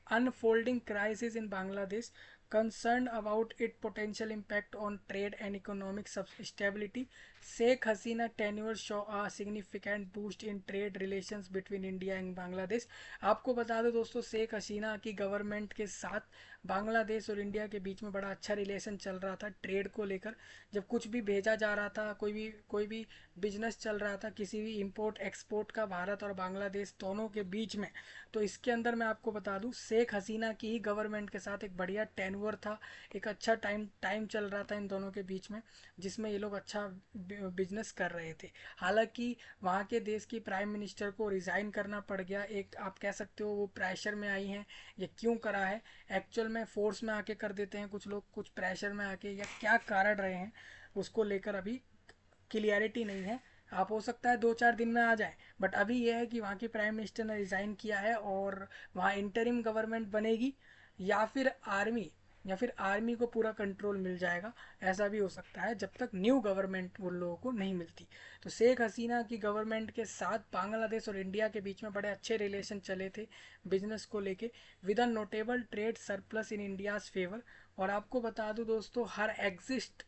unfolding crisis in Bangladesh, concerned about its potential impact on trade and economic stability. Sheikh Hasina tenure show a significant boost in trade relations between India and Bangladesh. आपको बता दो दोस्तों, शेख हसीना की गवर्नमेंट के साथ बांग्लादेश और इंडिया के बीच में बड़ा अच्छा रिलेशन चल रहा था ट्रेड को लेकर। जब कुछ भी भेजा जा रहा था, कोई भी बिजनेस चल रहा था किसी भी इंपोर्ट एक्सपोर्ट का भारत और बांग्लादेश दोनों के बीच में, तो इसके अंदर मैं आपको बता दूं शेख हसीना की ही गवर्नमेंट के साथ एक बढ़िया टेन्योर था, एक अच्छा टाइम चल रहा था इन दोनों के बीच में, जिसमें ये लोग अच्छा बिजनेस कर रहे थे। हालांकि वहाँ के देश की प्राइम मिनिस्टर को रिज़ाइन करना पड़ गया, एक आप कह सकते हो वो प्रेशर में आई हैं। ये क्यों करा है, एक्चुअल में फोर्स में आके कर देते हैं कुछ लोग, कुछ प्रेशर में आके, या क्या कारण रहे हैं उसको लेकर अभी क्लियरिटी नहीं है। आप हो सकता है 2-4 दिन में आ जाए, बट अभी यह है कि वहाँ की प्राइम मिनिस्टर ने रिज़ाइन किया है और वहाँ इंटरिम गवर्नमेंट बनेगी, या फिर आर्मी को पूरा कंट्रोल मिल जाएगा। ऐसा भी हो सकता है जब तक न्यू गवर्नमेंट उन लोगों को नहीं मिलती। तो शेख हसीना की गवर्नमेंट के साथ बांग्लादेश और इंडिया के बीच में बड़े अच्छे रिलेशन चले थे बिजनेस को लेके, with a notable trade surplus in India's favour. और आपको बता दूं दोस्तों, her exist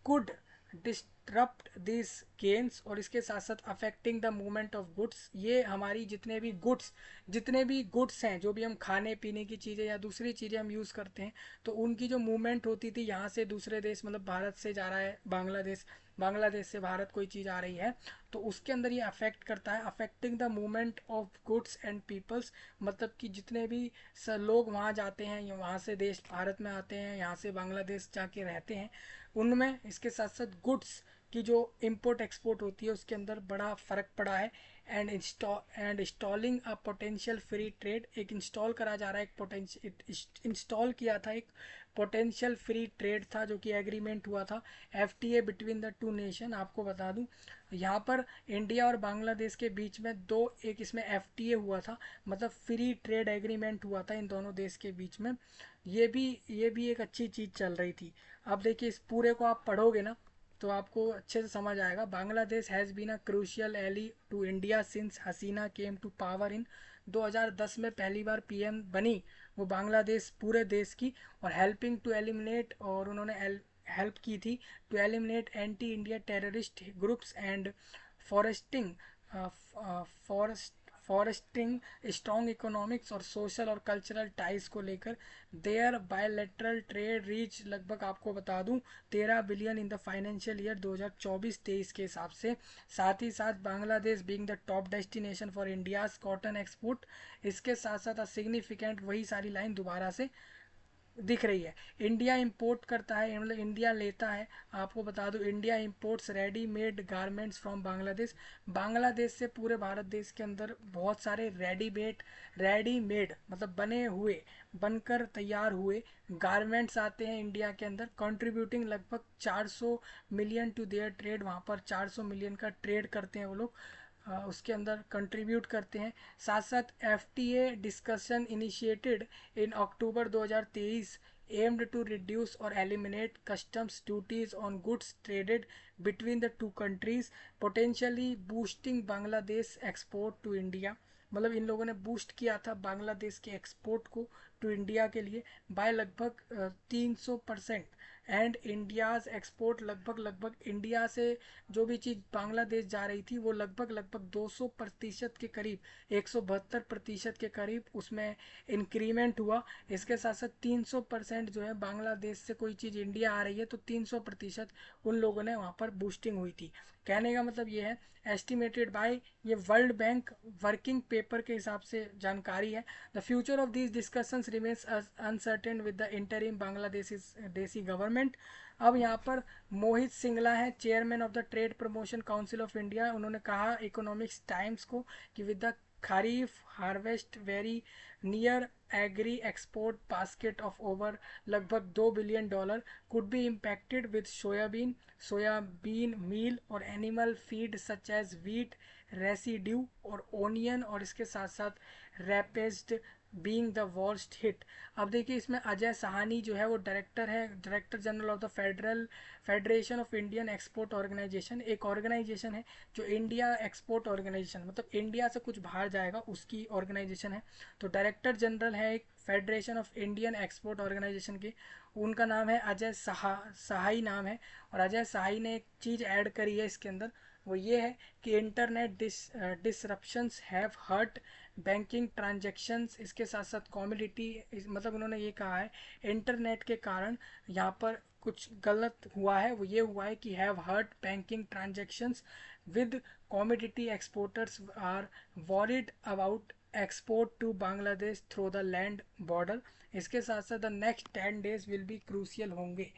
could disrupt this gains, और इसके साथ साथ affecting the movement of goods. ये हमारी जितने भी गुड्स हैं, जो भी हम खाने पीने की चीज़ें या दूसरी चीज़ें हम यूज़ करते हैं, तो उनकी जो मूवमेंट होती थी यहाँ से दूसरे देश, मतलब भारत से जा रहा है बांग्लादेश, बांग्लादेश से भारत कोई चीज़ आ रही है, तो उसके अंदर ये अफेक्ट करता है, affecting the movement of goods and peoples. मतलब कि जितने भी लोग वहाँ जाते हैं या वहाँ से देश भारत में आते हैं, यहाँ से बांग्लादेश जाके रहते हैं, उनमें इसके साथ साथ गुड्स कि जो इंपोर्ट एक्सपोर्ट होती है उसके अंदर बड़ा फ़र्क पड़ा है। And installing a potential free trade, एक इंस्टॉल करा जा रहा है, एक पोटेंशियल इंस्टॉल किया था, एक पोटेंशियल फ्री ट्रेड था जो कि एग्रीमेंट हुआ था FTA between the to nation. आपको बता दूं यहाँ पर इंडिया और बांग्लादेश के बीच में दो, एक इसमें एफटीए हुआ था, मतलब फ्री ट्रेड एग्रीमेंट हुआ था इन दोनों देश के बीच में। ये भी एक अच्छी चीज़ चल रही थी। अब देखिए इस पूरे को आप पढ़ोगे ना तो आपको अच्छे से समझ आएगा। Bangladesh has been a crucial ally to India since Hasina came to power in 2010 में पहली बार पीएम बनी वो बांग्लादेश पूरे देश की, और हेल्पिंग टू एलिमिनेट, और उन्होंने हेल्प की थी to eliminate anti India terrorist groups and foresting forest foresting strong economics और सोशल और कल्चरल टाइज को लेकर। देयर बायलैटरल ट्रेड रीच लगभग आपको बता दूं 13 billion in the financial year 2024-23 के हिसाब से। साथ ही साथ Bangladesh being the top destination for India's cotton export, इसके साथ साथ सिग्निफिकेंट, वही सारी लाइन दोबारा से दिख रही है। इंडिया इंपोर्ट करता है, मतलब इंडिया लेता है। आपको बता दूं India imports readymade garments from Bangladesh. Bangladesh से पूरे भारत देश के अंदर बहुत सारे रेडीमेड मतलब बने हुए, बनकर तैयार हुए गारमेंट्स आते हैं इंडिया के अंदर, कंट्रीब्यूटिंग लगभग 400 मिलियन टू देयर ट्रेड। वहाँ पर 400 मिलियन का ट्रेड करते हैं वो लोग, उसके अंदर कंट्रीब्यूट करते हैं। साथ साथ FTA discussion initiated in October 2023 aimed to reduce और eliminate customs duties on goods traded between the two countries, potentially boosting Bangladesh export to India. मतलब इन लोगों ने बूस्ट किया था बांग्लादेश के एक्सपोर्ट को टू इंडिया के लिए बाय लगभग 300%। एंड इंडियाज एक्सपोर्ट लगभग इंडिया से जो भी चीज़ बांग्लादेश जा रही थी वो लगभग 200% के करीब, 172% के करीब उसमें इंक्रीमेंट हुआ। इसके साथ साथ 300% जो है बांग्लादेश से कोई चीज़ इंडिया आ रही है तो 300% उन लोगों ने वहाँ पर बूस्टिंग हुई थी। कहने का मतलब ये है, एस्टिमेटेड बाय, ये वर्ल्ड बैंक वर्किंग पेपर के हिसाब से जानकारी है। The future of these discussions remains uncertain with the interim Bangladeshi government. अब यहाँ पर मोहित सिंगला है chairman of the trade promotion council of India, उन्होंने कहा इकोनॉमिक्स टाइम्स को कि with the kharif harvest very near agri export basket of over लगभग $2 billion could be impacted with soybean meal और animal feed such as wheat residue और ओनियन, और इसके साथ साथ rapeseed being the worst hit. अब देखिए इसमें अजय सहानी जो है वो डायरेक्टर है, director general of the federation of Indian export organisation, एक ऑर्गेनाइजेशन है जो इंडिया एक्सपोर्ट ऑर्गेनाइजेशन, मतलब इंडिया से कुछ बाहर जाएगा उसकी ऑर्गेनाइजेशन है। तो डायरेक्टर जनरल है एक federation of Indian export organisation के, उनका नाम है अजय सहाई नाम है। और अजय सहाई ने एक चीज़ ऐड करी है इसके अंदर, वो ये है कि internet disruptions have hurt banking transactions, इसके साथ साथ कॉमोडिटी, मतलब उन्होंने ये कहा है इंटरनेट के कारण यहाँ पर कुछ गलत हुआ है। वो ये हुआ है कि have hurt banking transactions with commodity exporters are worried about export to Bangladesh through the land border. इसके साथ साथ the next 10 days will be crucial होंगे।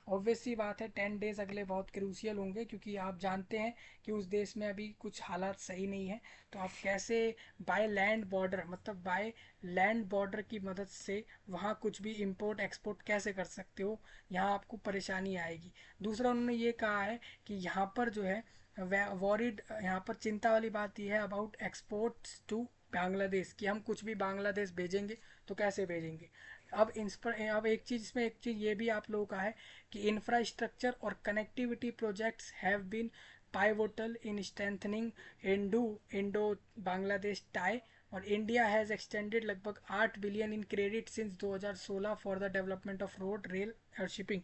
ऑब्वियस सी बात है 10 डेज अगले बहुत क्रूशियल होंगे, क्योंकि आप जानते हैं कि उस देश में अभी कुछ हालात सही नहीं है। तो आप कैसे बाय लैंड बॉर्डर, मतलब बाय लैंड बॉर्डर की मदद से वहाँ कुछ भी इंपोर्ट एक्सपोर्ट कैसे कर सकते हो, यहाँ आपको परेशानी आएगी। दूसरा उन्होंने ये कहा है कि यहाँ पर जो है वॉरिड, यहाँ पर चिंता वाली बात यह है अबाउट एक्सपोर्ट्स टू बांग्लादेश, कि हम कुछ भी बांग्लादेश भेजेंगे तो कैसे भेजेंगे। अब एक चीज़ इसमें, एक चीज़ ये भी आप लोगों का है कि इंफ्रास्ट्रक्चर और connectivity projects have been pivotal in strengthening Indo Bangladesh tie, और इंडिया हैज़ एक्सटेंडेड लगभग 8 billion in credit since 2016 for the development of road rail और शिपिंग।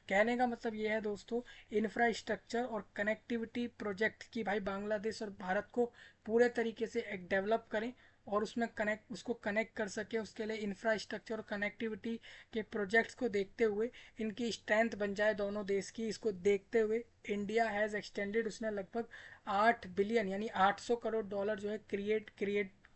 कहने का मतलब ये है दोस्तों, इंफ्रास्ट्रक्चर और कनेक्टिविटी प्रोजेक्ट की भाई बांग्लादेश और भारत को पूरे तरीके से एक डेवलप करें और उसको कनेक्ट कर सके, उसके लिए इंफ्रास्ट्रक्चर और कनेक्टिविटी के प्रोजेक्ट्स को देखते हुए इनकी स्ट्रेंथ बन जाए दोनों देश की। इसको देखते हुए इंडिया हैज़ एक्सटेंडेड, उसने लगभग 8 बिलियन यानी $800 करोड़ जो है क्रिएट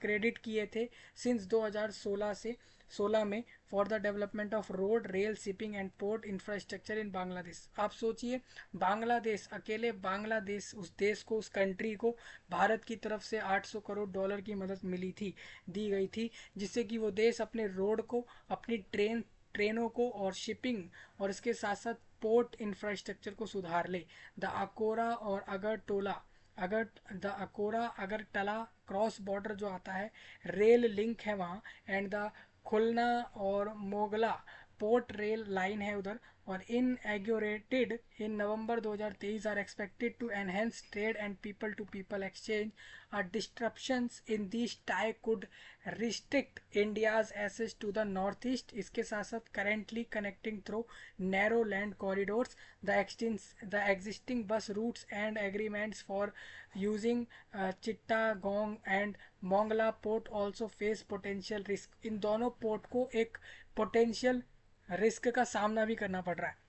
क्रेडिट किए थे सिंस 2016 में for the development of road, rail, shipping and port infrastructure in Bangladesh. आप सोचिए, बांग्लादेश, अकेले बांग्लादेश, उस देश को, उस कंट्री को भारत की तरफ से 800 करोड़ डॉलर की मदद मिली थी, दी गई थी, जिससे कि वो देश अपने रोड को, अपनी ट्रेनों को और शिपिंग और इसके साथ साथ पोर्ट इंफ्रास्ट्रक्चर को सुधार ले। द अकोरा और अगरतला क्रॉस बॉर्डर जो आता है, रेल लिंक है वहाँ, एंड द खुलना और मोगला पोर्ट रेल लाइन है उधर, और inaugurated in November 2023 are expected to enhance trade and people to people exchange. Disruptions in this tie could restrict India's access to the north east. इसके साथ साथ currently connecting through narrow land corridors, the existing bus routes and agreements for using Chittagong and Mongla port also face potential risk. इन दोनों पोर्ट को एक पोटेंशियल रिस्क का सामना भी करना पड़ रहा है।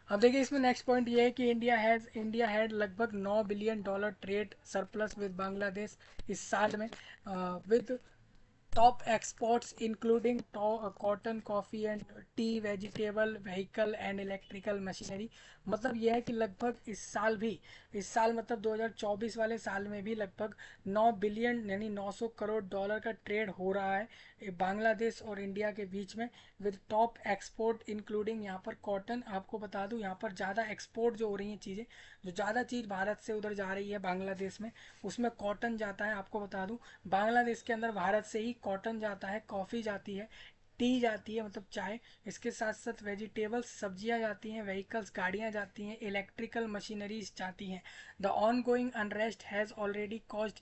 अब देखिए इसमें नेक्स्ट पॉइंट ये है कि इंडिया हैड लगभग $9 billion trade surplus with Bangladesh इस साल में, with top exports including cotton, coffee and T, vegetable, vehicle and electrical machinery. मतलब यह है कि लगभग इस साल मतलब 2024 वाले साल में भी लगभग 9 बिलियन यानी 900 करोड़ डॉलर का ट्रेड हो रहा है बांग्लादेश और इंडिया के बीच में, विद टॉप एक्सपोर्ट इंक्लूडिंग यहाँ पर कॉटन। आपको बता दूँ यहाँ पर ज़्यादा एक्सपोर्ट जो हो रही हैं चीज़ें, जो ज़्यादा चीज़ भारत से उधर जा रही है बांग्लादेश में, उसमें कॉटन जाता है। आपको बता दूँ बांग्लादेश के अंदर भारत से ही कॉटन जाता है, कॉफ़ी जाती है, टी जाती है मतलब चाय, इसके साथ साथ वेजिटेबल्स सब्जियां जाती हैं, व्हीकल्स गाड़ियां जाती हैं, इलेक्ट्रिकल मशीनरीज जाती हैं। The ongoing unrest has already caused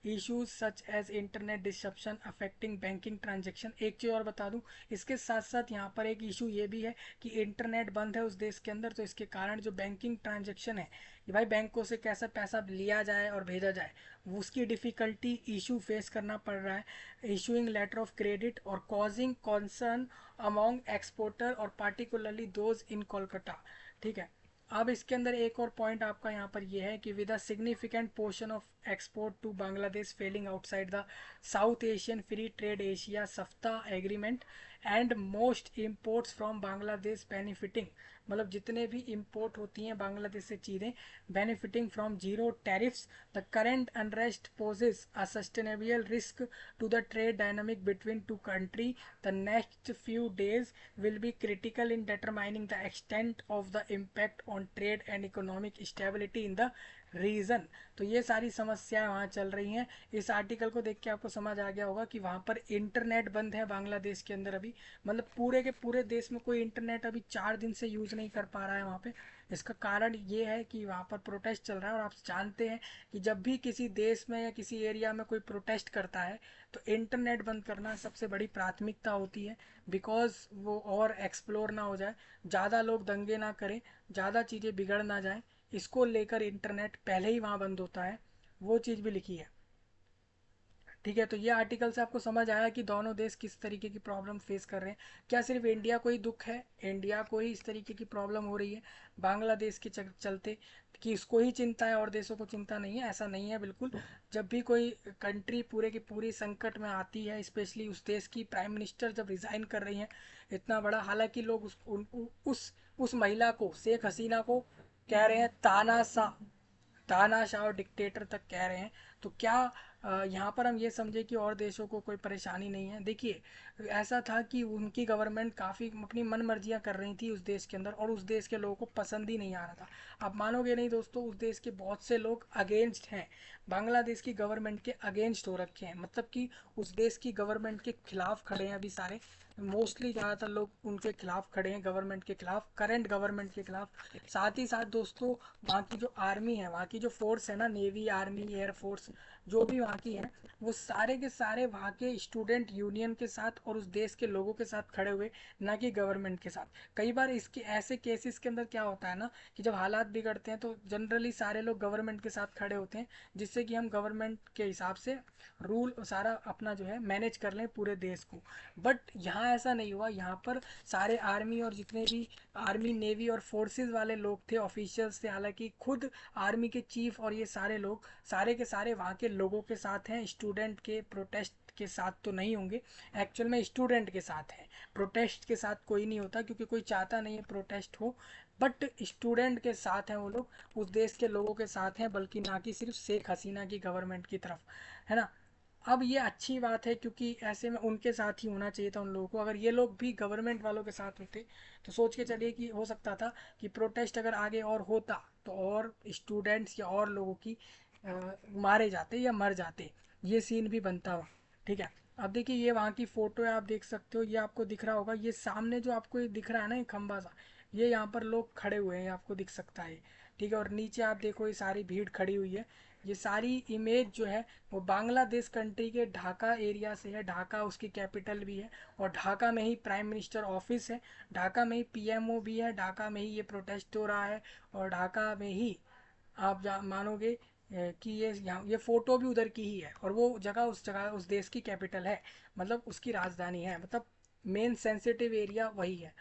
issues such as internet disruption affecting banking transaction. एक चीज़ और बता दूं, इसके साथ साथ यहाँ पर एक इशू ये भी है कि इंटरनेट बंद है उस देश के अंदर, तो इसके कारण जो बैंकिंग ट्रांजेक्शन है कि भाई बैंकों से कैसा पैसा लिया जाए और भेजा जाए, उसकी डिफ़िकल्टी इशू फेस करना पड़ रहा है। इशूइंग लेटर ऑफ क्रेडिट और कॉजिंग कॉन्सर्न अमॉन्ग एक्सपोर्टर और पार्टिकुलरली दोज इन कोलकाता। ठीक है, अब इसके अंदर एक और पॉइंट आपका यहाँ पर यह है कि with a significant portion of export to Bangladesh falling outside the south Asian free trade Asia SAFTA agreement and most imports from Bangladesh benefiting, मतलब जितने भी इम्पोर्ट होती हैं बांग्लादेश से चीज़ें benefiting from zero tariffs, the current unrest poses a sustainable risk to the trade dynamic between two countries. The next few days will be critical in determining the extent of the impact on trade and economic stability in the region. तो ये सारी समस्याएं वहाँ चल रही हैं। इस आर्टिकल को देख के आपको समझ आ गया होगा कि वहाँ पर इंटरनेट बंद है बांग्लादेश के अंदर अभी, मतलब पूरे के पूरे देश में कोई इंटरनेट अभी 4 दिन से यूज़ नहीं कर पा रहा है वहाँ पे। इसका कारण ये है कि वहाँ पर प्रोटेस्ट चल रहा है, और आप जानते हैं कि जब भी किसी देश में या किसी एरिया में कोई प्रोटेस्ट करता है तो इंटरनेट बंद करना सबसे बड़ी प्राथमिकता होती है, बिकॉज वो और एक्सप्लोर ना हो जाए, ज़्यादा लोग दंगे ना करें, ज़्यादा चीज़ें बिगड़ ना जाएं, इसको लेकर इंटरनेट पहले ही वहाँ बंद होता है। वो चीज़ भी लिखी है। ठीक है, तो ये आर्टिकल से आपको समझ आया कि दोनों देश किस तरीके की प्रॉब्लम फेस कर रहे हैं। क्या सिर्फ इंडिया को ही दुख है, इंडिया को ही इस तरीके की प्रॉब्लम हो रही है बांग्लादेश के चलते, कि इसको ही चिंता है और देशों को चिंता नहीं है? ऐसा नहीं है बिल्कुल। जब भी कोई कंट्री पूरे की पूरी संकट में आती है, स्पेशली उस देश की प्राइम मिनिस्टर जब रिज़ाइन कर रही है इतना बड़ा, हालांकि लोग उस महिला को, शेख हसीना को कह रहे हैं तानाशाह और डिक्टेटर तक कह रहे हैं, तो क्या यहाँ पर हम ये समझे कि और देशों को कोई परेशानी नहीं है? देखिए, ऐसा था कि उनकी गवर्नमेंट काफ़ी अपनी मन मर्जियाँ कर रही थी उस देश के अंदर, और उस देश के लोगों को पसंद ही नहीं आ रहा था। आप मानोगे नहीं दोस्तों, उस देश के बहुत से लोग अगेंस्ट हैं, बांग्लादेश की गवर्नमेंट के अगेंस्ट हो रखे हैं, मतलब कि उस देश की गवर्नमेंट के खिलाफ खड़े हैं अभी सारे, मोस्टली ज़्यादातर लोग उनके खिलाफ खड़े हैं, गवर्नमेंट के खिलाफ, करंट गवर्नमेंट के खिलाफ। साथ ही साथ दोस्तों, वहाँ की जो आर्मी है, वहाँ की जो फोर्स है ना, नेवी, आर्मी, एयर फोर्स, जो भी वहाँ की है, वो सारे के सारे वहाँ के स्टूडेंट यूनियन के साथ और उस देश के लोगों के साथ खड़े हुए, ना कि गवर्नमेंट के साथ। कई बार इसके ऐसे केसेस के अंदर क्या होता है ना, कि जब हालात बिगड़ते हैं तो जनरली सारे लोग गवर्नमेंट के साथ खड़े होते हैं, जिससे कि हम गवर्नमेंट के हिसाब से रूल सारा अपना जो है मैनेज कर लें पूरे देश को। बट यहाँ ऐसा नहीं हुआ। यहाँ पर सारे आर्मी और जितने भी आर्मी नेवी और फोर्सेस वाले लोग थे, ऑफिशियल्स थे, हालांकि खुद आर्मी के चीफ और ये सारे लोग सारे के सारे वहाँ के लोगों के साथ हैं। स्टूडेंट के प्रोटेस्ट के साथ तो नहीं होंगे, एक्चुअल में स्टूडेंट के साथ है। प्रोटेस्ट के साथ कोई नहीं होता, क्योंकि कोई चाहता नहीं है प्रोटेस्ट हो। बट स्टूडेंट के साथ हैं वो लोग, उस देश के लोगों के साथ हैं, बल्कि ना कि सिर्फ शेख हसीना की गवर्नमेंट की तरफ, है ना। अब ये अच्छी बात है, क्योंकि ऐसे में उनके साथ ही होना चाहिए था उन लोगों को। अगर ये लोग भी गवर्नमेंट वालों के साथ होते तो सोच के चलिए कि हो सकता था कि प्रोटेस्ट अगर आगे और होता तो और स्टूडेंट्स या और लोगों की मारे जाते या मर जाते, ये सीन भी बनता हुआ। ठीक है। अब देखिए ये वहाँ की फ़ोटो है, आप देख सकते हो, ये आपको दिख रहा होगा, ये सामने जो आपको ये दिख रहा है ना, ये खंबा सा, ये यहाँ पर लोग खड़े हुए हैं, आपको दिख सकता है। ठीक है। और नीचे आप देखो ये सारी भीड़ खड़ी हुई है। ये सारी इमेज जो है वो बांग्लादेश कंट्री के ढाका एरिया से है। ढाका उसकी कैपिटल भी है, और ढाका में ही प्राइम मिनिस्टर ऑफिस है, ढाका में ही पीएमओ भी है, ढाका में ही ये प्रोटेस्ट हो रहा है, और ढाका में ही आप मानोगे कि ये फ़ोटो भी उधर की ही है, और वो जगह उस देश की कैपिटल है, मतलब उसकी राजधानी है, मतलब मेन सेंसिटिव एरिया वही है।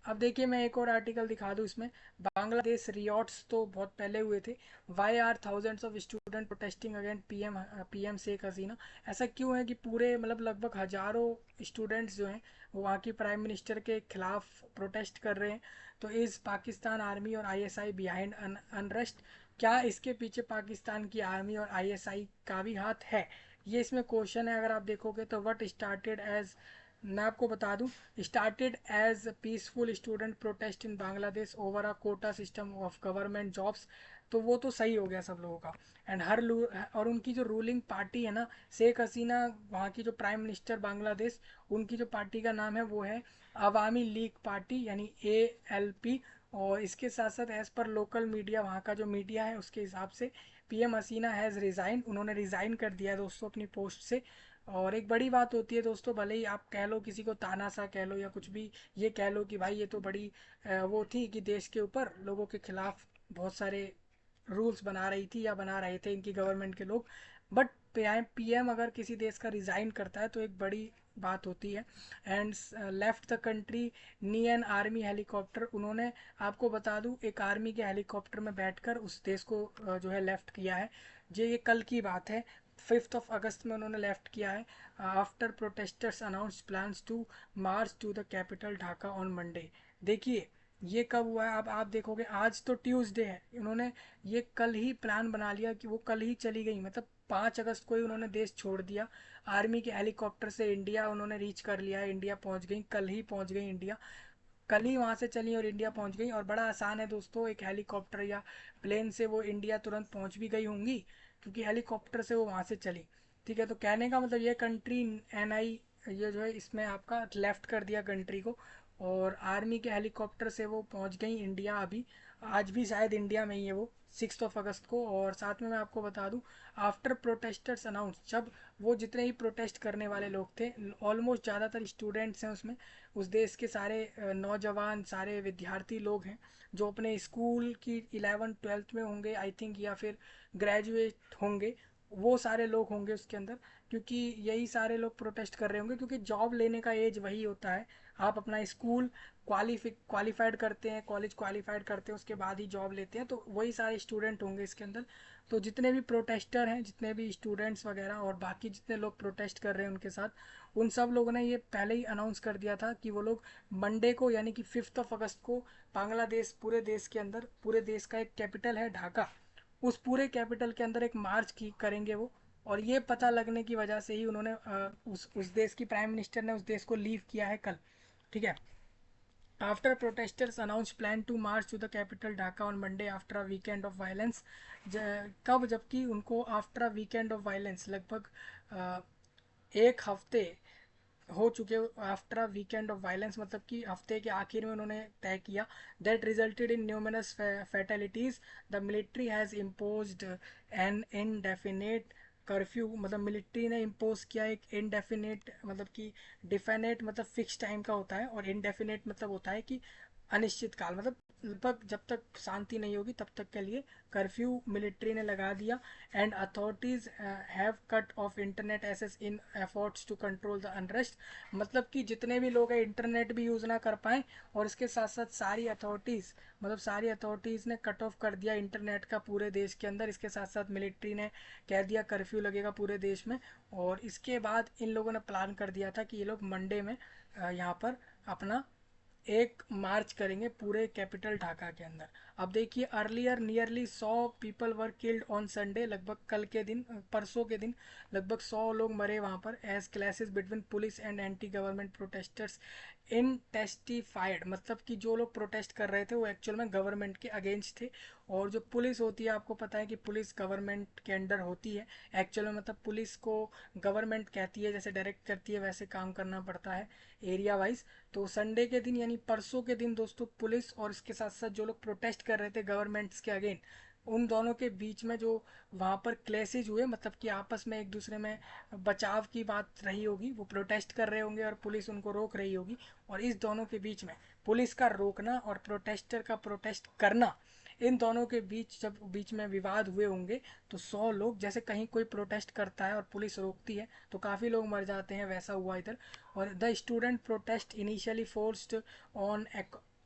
अब देखिए मैं एक और आर्टिकल दिखा दूँ इसमें। बांग्लादेश रियॉट्स तो बहुत पहले हुए थे। Why are thousands of student protesting against PM Sheikh Hasina. ऐसा क्यों है कि पूरे मतलब लगभग हजारों स्टूडेंट्स जो हैं वो वहाँ की प्राइम मिनिस्टर के खिलाफ प्रोटेस्ट कर रहे हैं। तो इस पाकिस्तान आर्मी और आईएसआई बिहाइंड अनरेस्ट, क्या इसके पीछे पाकिस्तान की आर्मी और आईएसआई का भी हाथ है, ये इसमें क्वेश्चन है। अगर आप देखोगे तो व्हाट स्टार्टेड एज, मैं आपको बता दूं, started as peaceful student protest in Bangladesh over a quota system of government jobs, तो वो तो सही हो गया सब लोगों का। एंड और उनकी जो रूलिंग पार्टी है ना, शेख हसीना, वहाँ की जो प्राइम मिनिस्टर बांग्लादेश, उनकी जो पार्टी का नाम है वो है अवामी लीग पार्टी, यानी ALP। और इसके साथ साथ एज पर लोकल मीडिया, वहाँ का जो मीडिया है उसके हिसाब से पीएम हसीना हैज़ रिज़ाइन, उन्होंने रिज़ाइन कर दिया है दोस्तों अपनी पोस्ट से। और एक बड़ी बात होती है दोस्तों, भले ही आप कह लो किसी को ताना सा कह लो या कुछ भी, ये कह लो कि भाई ये तो बड़ी वो थी कि देश के ऊपर लोगों के खिलाफ बहुत सारे रूल्स बना रही थी या बना रहे थे इनकी गवर्नमेंट के लोग। बट पीएम अगर किसी देश का रिज़ाइन करता है तो एक बड़ी बात होती है। And left the country knee an army helicopter, उन्होंने, आपको बता दूं, एक आर्मी के हेलीकॉप्टर में बैठकर उस देश को जो है लेफ्ट किया है। ये कल की बात है, 5 अगस्त में उन्होंने लेफ्ट किया है। After protesters announce plans to march to the capital Dhaka on Monday. देखिए ये कब हुआ है, अब आप देखोगे आज तो ट्यूसडे है, इन्होंने ये कल ही प्लान बना लिया कि वो कल ही चली गई, मतलब 5 अगस्त को ही उन्होंने देश छोड़ दिया। आर्मी के हेलीकॉप्टर से इंडिया उन्होंने रीच कर लिया है, इंडिया पहुंच गई, कल ही पहुंच गई इंडिया, कल ही वहाँ से चली और इंडिया पहुँच गई। और बड़ा आसान है दोस्तों, एक हेलीकॉप्टर या प्लेन से वो इंडिया तुरंत पहुँच भी गई होंगी, क्योंकि हेलीकॉप्टर से वो वहाँ से चली। ठीक है। तो कहने का मतलब ये कंट्री NI, ये जो है इसमें आपका लेफ्ट कर दिया कंट्री को, और आर्मी के हेलीकॉप्टर से वो पहुँच गई इंडिया। अभी आज भी शायद इंडिया में ही है वो, 6 अगस्त को। और साथ में मैं आपको बता दूं, आफ्टर प्रोटेस्टर्स अनाउंस, जब वो जितने ही प्रोटेस्ट करने वाले लोग थे, ऑलमोस्ट ज़्यादातर स्टूडेंट्स हैं उसमें, उस देश के सारे नौजवान, सारे विद्यार्थी लोग हैं जो अपने स्कूल की 11th 12th में होंगे आई थिंक, या फिर ग्रेजुएट होंगे, वो सारे लोग होंगे उसके अंदर। क्योंकि यही सारे लोग प्रोटेस्ट कर रहे होंगे, क्योंकि जॉब लेने का एज वही होता है, आप अपना स्कूल क्वालिफाइड करते हैं, कॉलेज क्वालिफाइड करते हैं, उसके बाद ही जॉब लेते हैं, तो वही सारे स्टूडेंट होंगे इसके अंदर। तो जितने भी प्रोटेस्टर हैं, जितने भी स्टूडेंट्स वगैरह और बाकी जितने लोग प्रोटेस्ट कर रहे हैं उनके साथ, उन सब लोगों ने ये पहले ही अनाउंस कर दिया था कि वो लोग मंडे को, यानी कि 5 अगस्त को, बांग्लादेश पूरे देश के अंदर, पूरे देश का एक कैपिटल है ढाका, उस पूरे कैपिटल के अंदर एक मार्च की करेंगे वो। और ये पता लगने की वजह से ही उन्होंने उस देश की प्राइम मिनिस्टर ने उस देश को लीव किया है कल। ठीक है। After protesters announce plan to march to the capital Dhaka on Monday after a weekend of violence. कब, जबकि उनको after a weekend of violence, लगभग एक हफ्ते हो चुके after a weekend of violence, मतलब कि हफ्ते के आखिर में उन्होंने तय किया that resulted in numerous fatalities, the military has imposed an indefinite curfew, मतलब मिलिट्री ने इम्पोज किया एक इनडेफिनेट, मतलब कि डिफिनेट मतलब फिक्स टाइम का होता है, और इनडेफिनेट मतलब होता है कि अनिश्चित काल, मतलब लगभग जब तक शांति नहीं होगी तब तक के लिए कर्फ्यू मिलिट्री ने लगा दिया। And authorities have cut off internet access in efforts to control the unrest, मतलब कि जितने भी लोग हैं इंटरनेट भी यूज़ ना कर पाएँ, और इसके साथ साथ सारी अथॉरिटीज़, मतलब सारी अथॉरिटीज़ ने कट ऑफ कर दिया इंटरनेट का पूरे देश के अंदर। इसके साथ साथ मिलिट्री ने कह दिया कर्फ्यू लगेगा पूरे देश में। और इसके बाद इन लोगों ने प्लान कर दिया था कि ये लोग मंडे में यहाँ पर अपना एक मार्च करेंगे पूरे कैपिटल ढाका के अंदर। अब देखिए earlier nearly 100 people were killed on Sunday, लगभग कल के दिन, परसों के दिन लगभग 100 लोग मरे वहाँ पर, as clashes between police and anti government protesters in testified, मतलब कि जो लोग प्रोटेस्ट कर रहे थे वो एक्चुअल में गवर्नमेंट के अगेंस्ट थे। और जो पुलिस होती है, आपको पता है कि पुलिस गवर्नमेंट के अंडर होती है एक्चुअल में, मतलब पुलिस को गवर्नमेंट कहती है, जैसे डायरेक्ट करती है वैसे काम करना पड़ता है एरिया वाइज। तो संडे के दिन यानी परसों के दिन दोस्तों, पुलिस और इसके साथ साथ जो लोग प्रोटेस्ट कर रहे थे गवर्नमेंट्स के अगेंस्ट, उन दोनों के बीच में जो वहाँ पर क्लेसेज हुए, मतलब कि आपस में एक दूसरे में बचाव की बात रही होगी, वो प्रोटेस्ट कर रहे होंगे और पुलिस उनको रोक रही होगी, और इस दोनों के बीच में पुलिस का रोकना और प्रोटेस्टर का प्रोटेस्ट करना, इन दोनों के बीच जब बीच में विवाद हुए होंगे, तो 100 लोग, जैसे कहीं कोई प्रोटेस्ट करता है और पुलिस रोकती है तो काफ़ी लोग मर जाते हैं, वैसा हुआ इधर। और the student protest initially forced on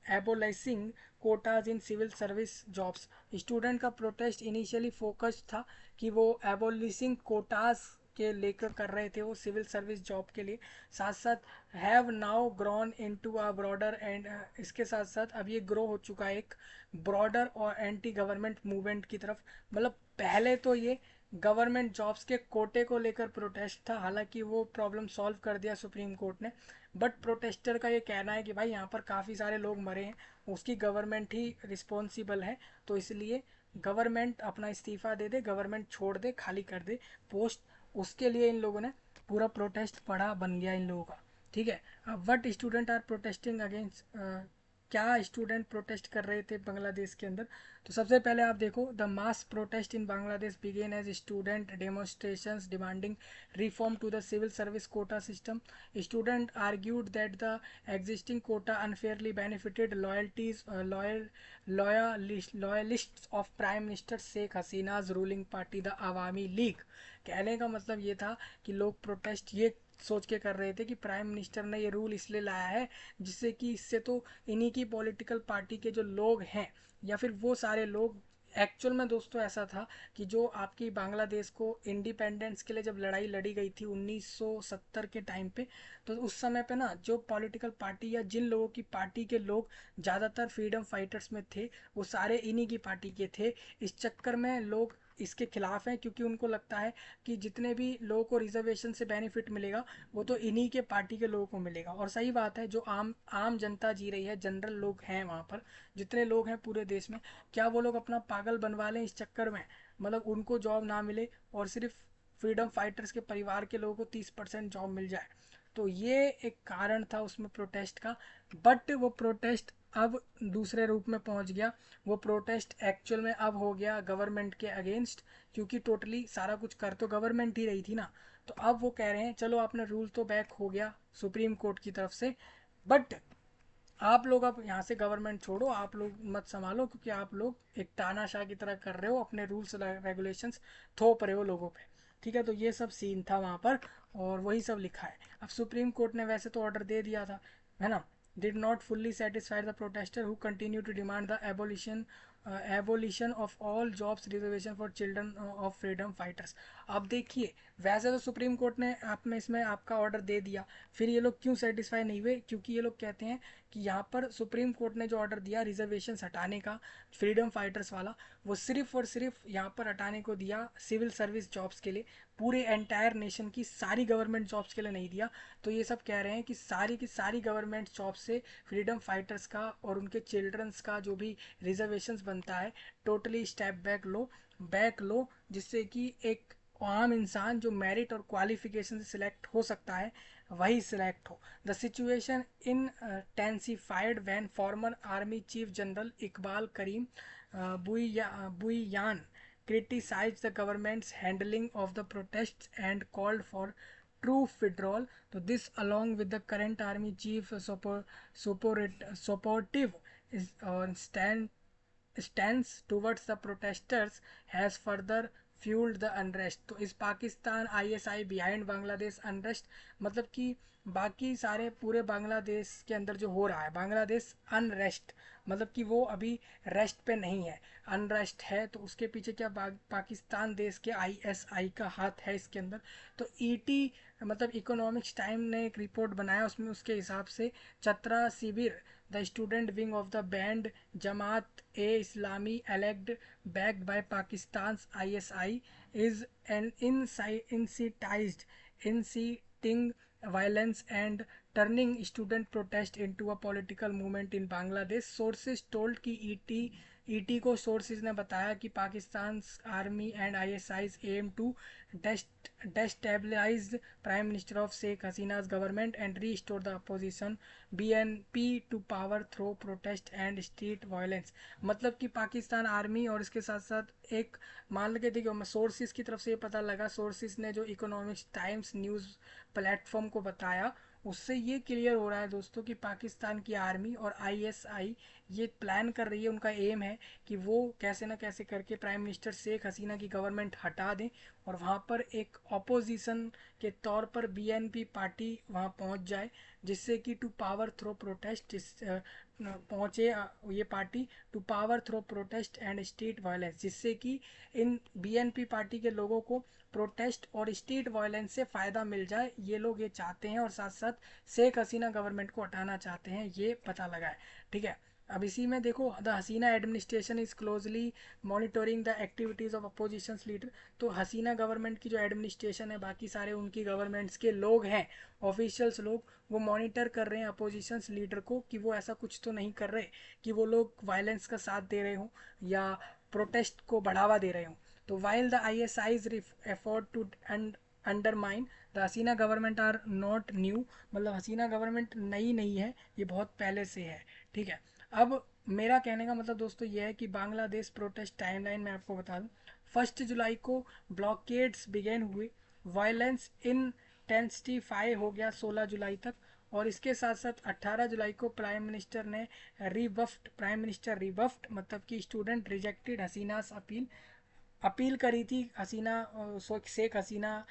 abolishing quotas in civil service jobs, student का प्रोटेस्ट इनिशियली फोकस्ड था कि वो एबोलिशिंग कोटाज के लेकर कर रहे थे वो सिविल सर्विस जॉब के लिए, साथ साथ have now grown into a broader and, इसके साथ साथ अब ये ग्रो हो चुका है एक ब्रॉडर और एंटी गवर्नमेंट मूवमेंट की तरफ। मतलब पहले तो ये गवर्नमेंट जॉब्स के कोटे को लेकर प्रोटेस्ट था, हालांकि वो प्रॉब्लम सॉल्व कर दिया सुप्रीम कोर्ट ने, बट प्रोटेस्टर का ये कहना है कि भाई यहाँ पर काफ़ी सारे लोग मरे हैं, उसकी गवर्नमेंट ही रिस्पॉन्सिबल है, तो इसलिए गवर्नमेंट अपना इस्तीफ़ा दे दे, गवर्नमेंट छोड़ दे, खाली कर दे पोस्ट। उसके लिए इन लोगों ने पूरा प्रोटेस्ट पड़ा बन गया इन लोगों का। ठीक है, अब what student are protesting against, क्या स्टूडेंट प्रोटेस्ट कर रहे थे बांग्लादेश के अंदर। तो सबसे पहले आप देखो, the mass protest in Bangladesh began as student demonstrations demanding reform to the civil service quota system. Student argued that the existing quota unfairly benefited loyalists of prime minister Sheikh Hasina's ruling party the Awami League. कहने का मतलब ये था कि लोग प्रोटेस्ट ये सोच के कर रहे थे कि प्राइम मिनिस्टर ने ये रूल इसलिए लाया है जिससे कि इससे तो इन्हीं की पॉलिटिकल पार्टी के जो लोग हैं या फिर वो सारे लोग, एक्चुअल में दोस्तों ऐसा था कि जो आपकी बांग्लादेश को इंडिपेंडेंस के लिए जब लड़ाई लड़ी गई थी 1970 के टाइम पे, तो उस समय पे ना जो पॉलिटिकल पार्टी या जिन लोगों की पार्टी के लोग ज़्यादातर फ्रीडम फाइटर्स में थे वो सारे इन्हीं की पार्टी के थे। इस चक्कर में लोग इसके खिलाफ हैं, क्योंकि उनको लगता है कि जितने भी लोगों को रिजर्वेशन से बेनिफिट मिलेगा वो तो इन्हीं के पार्टी के लोगों को मिलेगा। और सही बात है, जो आम आम जनता जी रही है, जनरल लोग हैं वहाँ पर, जितने लोग हैं पूरे देश में, क्या वो लोग अपना पागल बनवा लें इस चक्कर में, मतलब उनको जॉब ना मिले और सिर्फ फ्रीडम फाइटर्स के परिवार के लोगों को 30% जॉब मिल जाए। तो ये एक कारण था उसमें प्रोटेस्ट का। बट वो प्रोटेस्ट अब दूसरे रूप में पहुंच गया, वो प्रोटेस्ट एक्चुअल में अब हो गया गवर्नमेंट के अगेंस्ट, क्योंकि टोटली सारा कुछ कर तो गवर्नमेंट ही रही थी ना। तो अब वो कह रहे हैं चलो आपने रूल तो बैक हो गया सुप्रीम कोर्ट की तरफ से, बट आप लोग अब यहाँ से गवर्नमेंट छोड़ो, आप लोग मत संभालो, क्योंकि आप लोग एक तानाशाह की तरह कर रहे हो, अपने रूल्स रेगुलेशंस थोप रहे हो लोगों पे। ठीक है, तो ये सब सीन था वहाँ पर और वही सब लिखा है। अब सुप्रीम कोर्ट ने वैसे तो ऑर्डर दे दिया था, है ना, did not fully satisfied the protester who continue to demand the abolition of all jobs reservation for children of freedom fighters. अब देखिए, वैसे तो सुप्रीम कोर्ट ने आप में इसमें आपका ऑर्डर दे दिया, फिर ये लोग क्यों सेटिस्फाई नहीं हुए, क्योंकि ये लोग कहते हैं कि यहाँ पर सुप्रीम कोर्ट ने जो ऑर्डर दिया रिजर्वेशन हटाने का फ्रीडम फाइटर्स वाला, वो सिर्फ और सिर्फ यहाँ पर हटाने को दिया सिविल सर्विस जॉब्स के लिए, पूरे एंटायर नेशन की सारी गवर्नमेंट जॉब्स के लिए नहीं दिया। तो ये सब कह रहे हैं कि सारी की सारी गवर्नमेंट जॉब से फ्रीडम फाइटर्स का और उनके चिल्ड्रंस का जो भी रिजर्वेशंस बनता है टोटली स्टेप बैक लो, जिससे कि एक आम इंसान जो मेरिट और क्वालिफिकेशन से सिलेक्ट हो सकता है वही सिलेक्ट हो। The situation intensified when former army chief general Iqbal Karim Bhuiyan criticized the government's handling of the protests and called for troop withdrawal. So this, along with the current army chief supportive stance towards the protesters, has further fueled the unrest. तो इस Pakistan ISI behind Bangladesh unrest, मतलब कि बाकी सारे पूरे बांग्लादेश के अंदर जो हो रहा है, बांग्लादेश अनरेस्ट मतलब कि वो अभी रेस्ट पे नहीं है, अनरेस्ट है। तो उसके पीछे क्या पाकिस्तान देश के ISI का हाथ है इसके अंदर। तो ET मतलब इकोनॉमिक्स टाइम ने एक रिपोर्ट बनाया, उसमें उसके हिसाब से Chhatra Shibir the student wing of the banned Jamaat e Islami alleged backed by Pakistan's ISI is an inciting violence and turning student protest into a political movement in Bangladesh. Sources told कि ET को सोर्सेज ने बताया कि Pakistan army and ISI's aim to destabilize Prime Minister of Sheikh Hasina's government and restore the opposition BNP to power through protest and street violence। मतलब कि पाकिस्तान आर्मी और इसके साथ साथ एक मान के देखिए, सोर्सेज की तरफ से ये पता लगा, सोर्सेज ने जो इकोनॉमिक्स टाइम्स न्यूज़ प्लेटफॉर्म को बताया, उससे ये क्लियर हो रहा है दोस्तों कि पाकिस्तान की आर्मी और ISI ये प्लान कर रही है, उनका एम है कि वो कैसे ना कैसे करके प्राइम मिनिस्टर शेख हसीना की गवर्नमेंट हटा दें और वहाँ पर एक ऑपोजिशन के तौर पर BNP पार्टी वहाँ पहुँच जाए, जिससे कि टू पावर थ्रो प्रोटेस्ट पहुँचे ये party to power through protest and street violence, जिससे कि इन BNP पार्टी के लोगों को प्रोटेस्ट और स्ट्रीट वायलेंस से फ़ायदा मिल जाए, ये लोग ये चाहते हैं। और साथ साथ शेख हसीना गवर्नमेंट को हटाना चाहते हैं, ये पता लगा है। ठीक है, अब इसी में देखो, the Hasina administration is closely monitoring the activities of opposition leader. तो हसीना गवर्नमेंट की जो एडमिनिस्ट्रेशन है, बाकी सारे उनकी गवर्नमेंट्स के लोग हैं, ऑफिशियल्स लोग, वो मॉनिटर कर रहे हैं अपोजिशन लीडर को कि वो ऐसा कुछ तो नहीं कर रहे कि वो लोग वायलेंस का साथ दे रहे हों या प्रोटेस्ट को बढ़ावा दे रहे हों। तो while the ISI's effort to undermine the Hasina government are not new, मतलब हसीना गवर्नमेंट नई नहीं है, ये बहुत पहले से है। ठीक है, अब मेरा कहने का मतलब दोस्तों ये है कि बांग्लादेश प्रोटेस्ट टाइमलाइन मैं आपको बता दूं। 1 जुलाई को ब्लॉकेड्स बिगेन हुए, वायलेंस इंटेंसिफाई हो गया 16 जुलाई तक, और इसके साथ साथ 18 जुलाई को प्राइम मिनिस्टर रिबफ्ड मतलब कि स्टूडेंट रिजेक्टेड हसीनास अपील करी थी हसीना शेख हसीना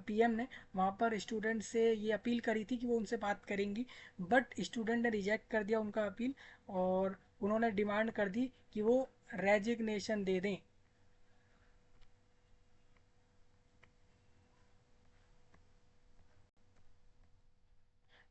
PM ने वहाँ पर स्टूडेंट से ये अपील करी थी कि वो उनसे बात करेंगी, बट स्टूडेंट ने रिजेक्ट कर दिया उनका अपील और उन्होंने डिमांड कर दी कि वो रेजिग्नेशन दे दें।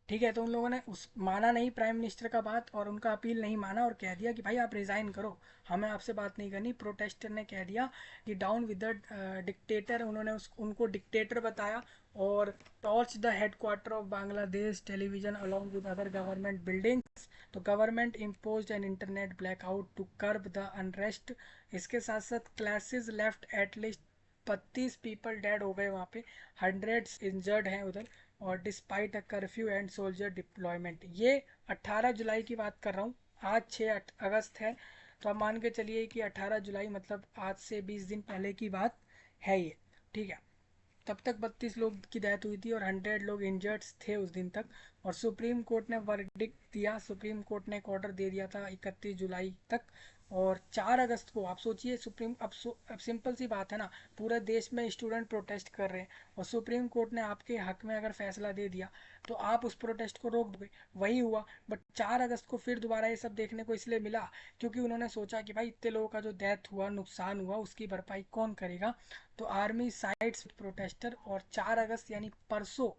ठीक है, तो उन लोगों ने उस माना नहीं प्राइम मिनिस्टर का बात और उनका अपील नहीं माना और कह दिया कि भाई आप रिज़ाइन करो, हमें आपसे बात नहीं करनी। प्रोटेस्टर ने कह दिया कि डाउन विद द डिक्टेटर, उन्होंने उनको डिक्टेटर बताया और torch the headquarter of Bangladesh television along with other government buildings. तो government impose an internet blackout to curb the unrest. इसके साथ साथ clashes left at least 32 people dead हो गए वहाँ पे, हंड्रेड्स इंजर्ड हैं उधर, और despite a curfew and soldier deployment. ये 18 जुलाई की बात कर रहा हूँ, आज 6 अगस्त है, तो आप मान के चलिए कि 18 जुलाई मतलब आज से 20 दिन पहले की बात है ये। ठीक है, तब तक 32 लोग की डेथ हुई थी और 100 लोग इंजर्ड्स थे उस दिन तक। और सुप्रीम कोर्ट ने वर्डिक्ट दिया, सुप्रीम कोर्ट ने एक ऑर्डर दे दिया था 31 जुलाई तक। और 4 अगस्त को आप सोचिए, अब सिंपल सी बात है ना, पूरे देश में स्टूडेंट प्रोटेस्ट कर रहे हैं और सुप्रीम कोर्ट ने आपके हक में अगर फैसला दे दिया तो आप उस प्रोटेस्ट को रोक दोगे, वही हुआ। बट 4 अगस्त को फिर दोबारा ये सब देखने को इसलिए मिला क्योंकि उन्होंने सोचा कि भाई इतने लोगों का जो डेथ हुआ, नुकसान हुआ, उसकी भरपाई कौन करेगा। तो आर्मी साइड्स प्रोटेस्टर, और 4 अगस्त यानी परसों